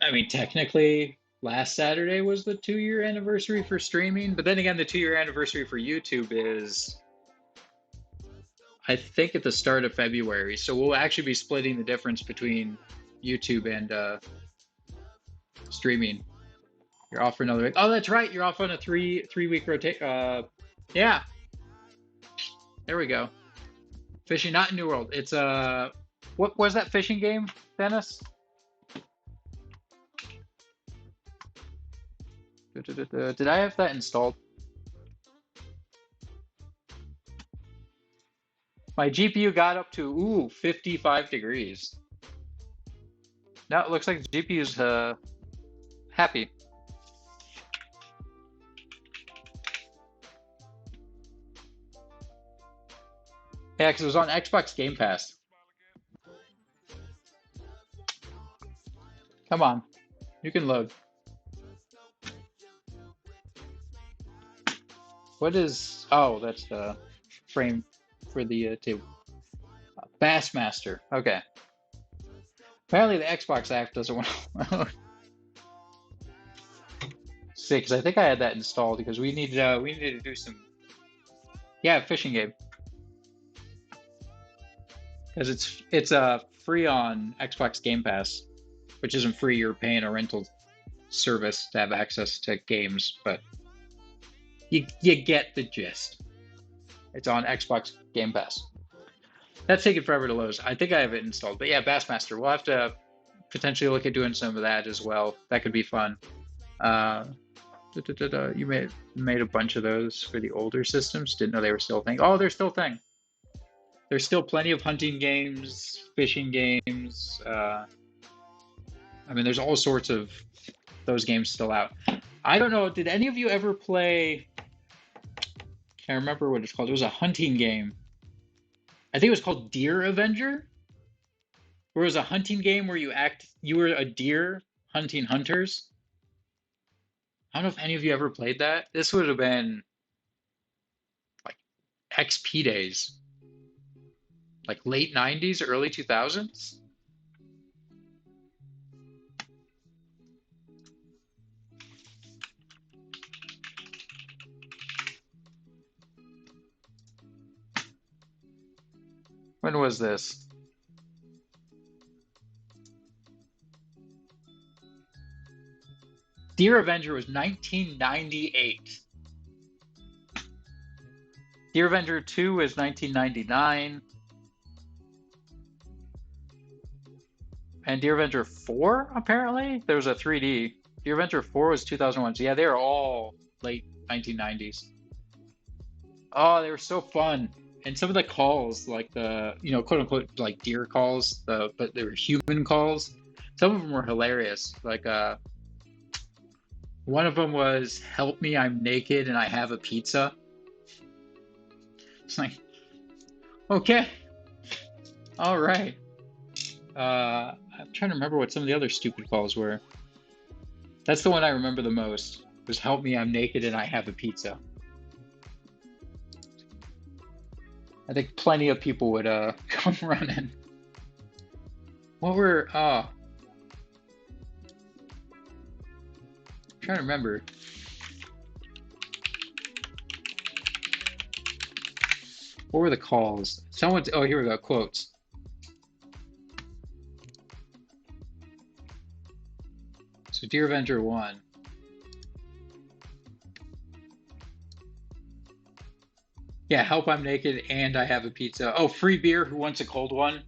mean, technically, last Saturday was the 2-year anniversary for streaming, but then again, the 2-year anniversary for YouTube is, I think, at the start of February. So we'll actually be splitting the difference between YouTube and streaming. You're off for another week. Oh, that's right. You're off on a three week rotation. Yeah. There we go. Fishing, not in New World. It's what was that fishing game, Dennis? Did I have that installed? My GPU got up to 55 degrees. Now it looks like the GPU's happy. Yeah, because it was on Xbox Game Pass. Come on, you can load. What is? Oh, that's the frame for the table. Bassmaster. Okay. Apparently, the Xbox app doesn't want to. See, because I think I had that installed because we needed to do some. Yeah, fishing game. Because it's free on Xbox Game Pass, which isn't free. You're paying a rental service to have access to games, but you get the gist. It's on Xbox Game Pass. That's taking forever to load. I think I have it installed, but yeah, Bassmaster. We'll have to potentially look at doing some of that as well. That could be fun. You made a bunch of those for the older systems. Didn't know they were still a thing. Oh, they're still a thing. There's still plenty of hunting games, fishing games. I mean, there's all sorts of those games still out. I don't know. Did any of you ever play? Can't remember what it's called. It was a hunting game. I think it was called Deer Avenger. Where it was a hunting game where you were a deer hunting hunters. I don't know if any of you ever played that. This would have been like XP days. Like late 90s, early 2000s. When was this? Deer Avenger was 1998. Deer Avenger 2 was 1999. And Deer Avenger 4, apparently? There was a 3D. Deer Avenger 4 was 2001. So yeah, they were all late 1990s. Oh, they were so fun. And some of the calls, like the, quote unquote, like deer calls, but they were human calls. Some of them were hilarious. Like, one of them was, "Help me, I'm naked and I have a pizza." It's like, okay. All right. I'm trying to remember what some of the other stupid calls were. That's the one I remember the most, was "Help me, I'm naked and I have a pizza." I think plenty of people would come running. What were I'm trying to remember. What were the calls? Oh, here we go, quotes. So Deer Avenger 1. Yeah, "Help, I'm naked and I have a pizza." Oh, "Free beer, who wants a cold one?"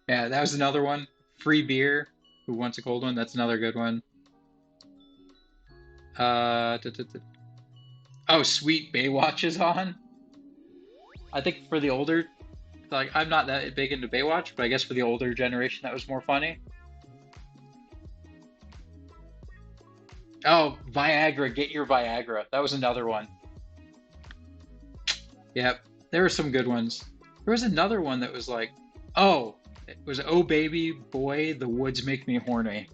Yeah, that was another one. "Free beer, who wants a cold one?" That's another good one. Oh, "Sweet Baywatch" is on. I think for the older, like, I'm not that big into Baywatch, but I guess for the older generation, that was more funny. Oh, Viagra, "Get your Viagra." That was another one. Yep, there were some good ones. There was another one that was like, oh, it was "Oh baby boy, the woods make me horny."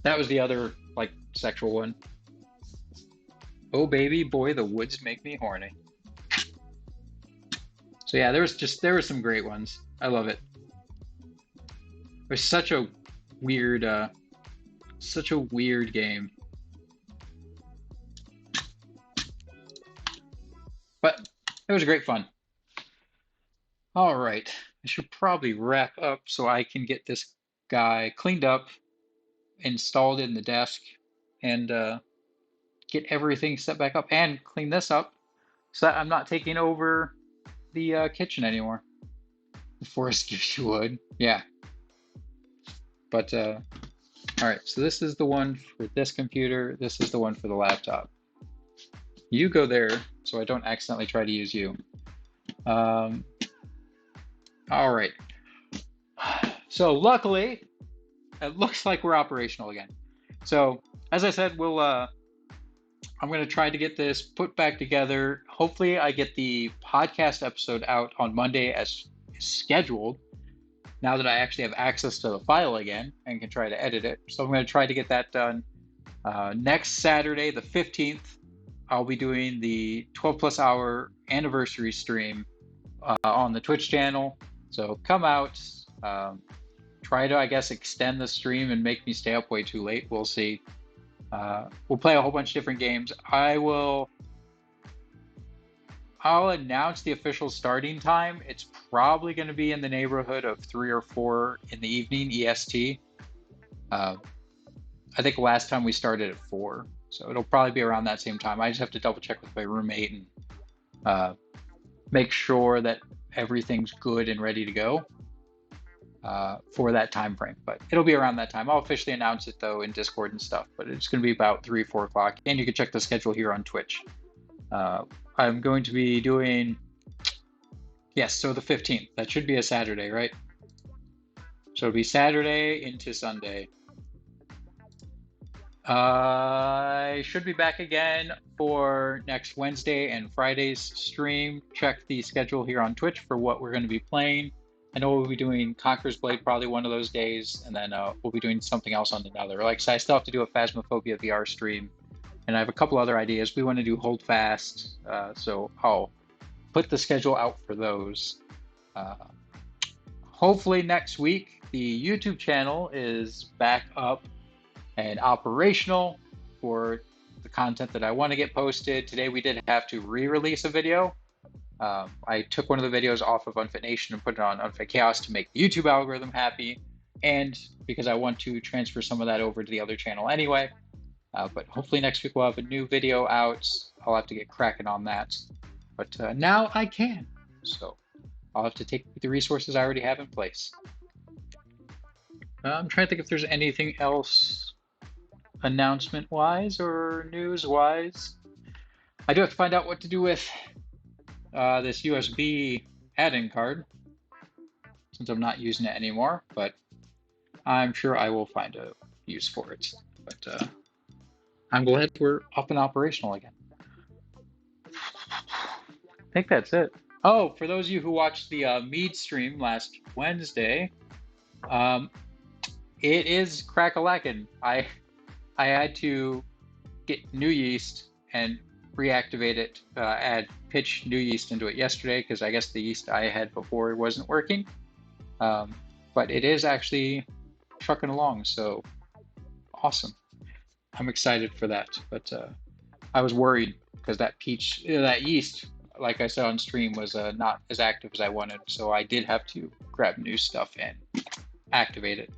That was the other, like, sexual one. "Oh baby boy, the woods make me horny." So yeah, there were some great ones. I love it. It was such a weird game. But it was great fun. All right. I should probably wrap up so I can get this guy cleaned up, installed in the desk, and get everything set back up, and clean this up so that I'm not taking over the kitchen anymore. The forest gives you wood. Yeah. But, all right. So this is the one for this computer. This is the one for the laptop. You go there so I don't accidentally try to use you. All right. So luckily, it looks like we're operational again. So as I said, I'm going to try to get this put back together. Hopefully I get the podcast episode out on Monday as scheduled, now that I actually have access to the file again and can try to edit it. So I'm going to try to get that done. Next Saturday, the 15th, I'll be doing the 12 plus hour anniversary stream on the Twitch channel. So come out, try to, I guess, extend the stream and make me stay up way too late. We'll see. We'll play a whole bunch of different games. I'll announce the official starting time. It's probably going to be in the neighborhood of 3 or 4 in the evening EST. Uh, I think last time we started at 4, so it'll probably be around that same time. I just have to double check with my roommate and make sure that everything's good and ready to go for that time frame. But it'll be around that time. I'll officially announce it though in Discord and stuff. But it's going to be about 3, 4 o'clock, and you can check the schedule here on Twitch. I'm going to be doing, yes, so the 15th. That should be a Saturday, right? So it'll be Saturday into Sunday. I should be back again for next Wednesday and Friday's stream. Check the schedule here on Twitch for what we're going to be playing. I know we'll be doing Conqueror's Blade probably one of those days, and then we'll be doing something else on another. Like I said, I still have to do a Phasmophobia VR stream, and I have a couple other ideas. We want to do Hold Fast, so I'll put the schedule out for those. Hopefully next week, the YouTube channel is back up and operational for the content that I want to get posted. Today we did have to re-release a video. I took one of the videos off of Unfit Nation and put it on Unfit Chaos to make the YouTube algorithm happy, and because I want to transfer some of that over to the other channel anyway. But hopefully next week we'll have a new video out. I'll have to get cracking on that. But now I can. So I'll have to take the resources I already have in place. I'm trying to think if there's anything else announcement-wise or news-wise. I do have to find out what to do with this USB add-in card, since I'm not using it anymore, but I'm sure I will find a use for it. But I'm glad we're up and operational again. I think that's it. Oh, for those of you who watched the Mead stream last Wednesday, it is crack-a-lackin'. I had to get new yeast and reactivate it, add pitch new yeast into it yesterday, because I guess the yeast I had before wasn't working. But it is actually trucking along, so awesome. I'm excited for that. But I was worried because that yeast, like I said on stream, was not as active as I wanted. So I did have to grab new stuff and activate it.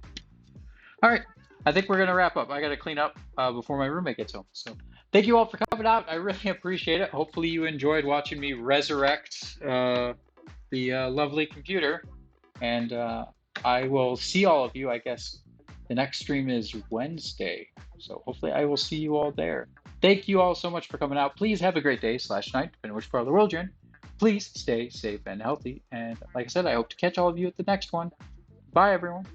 All right, I think we're gonna wrap up. I gotta clean up before my roommate gets home. So thank you all for coming out. I really appreciate it. Hopefully you enjoyed watching me resurrect the lovely computer. And I will see all of you, I guess. The next stream is Wednesday. So hopefully I will see you all there. Thank you all so much for coming out. Please have a great day / night, depending on which part of the world you're in. Please stay safe and healthy. And like I said, I hope to catch all of you at the next one. Bye, everyone.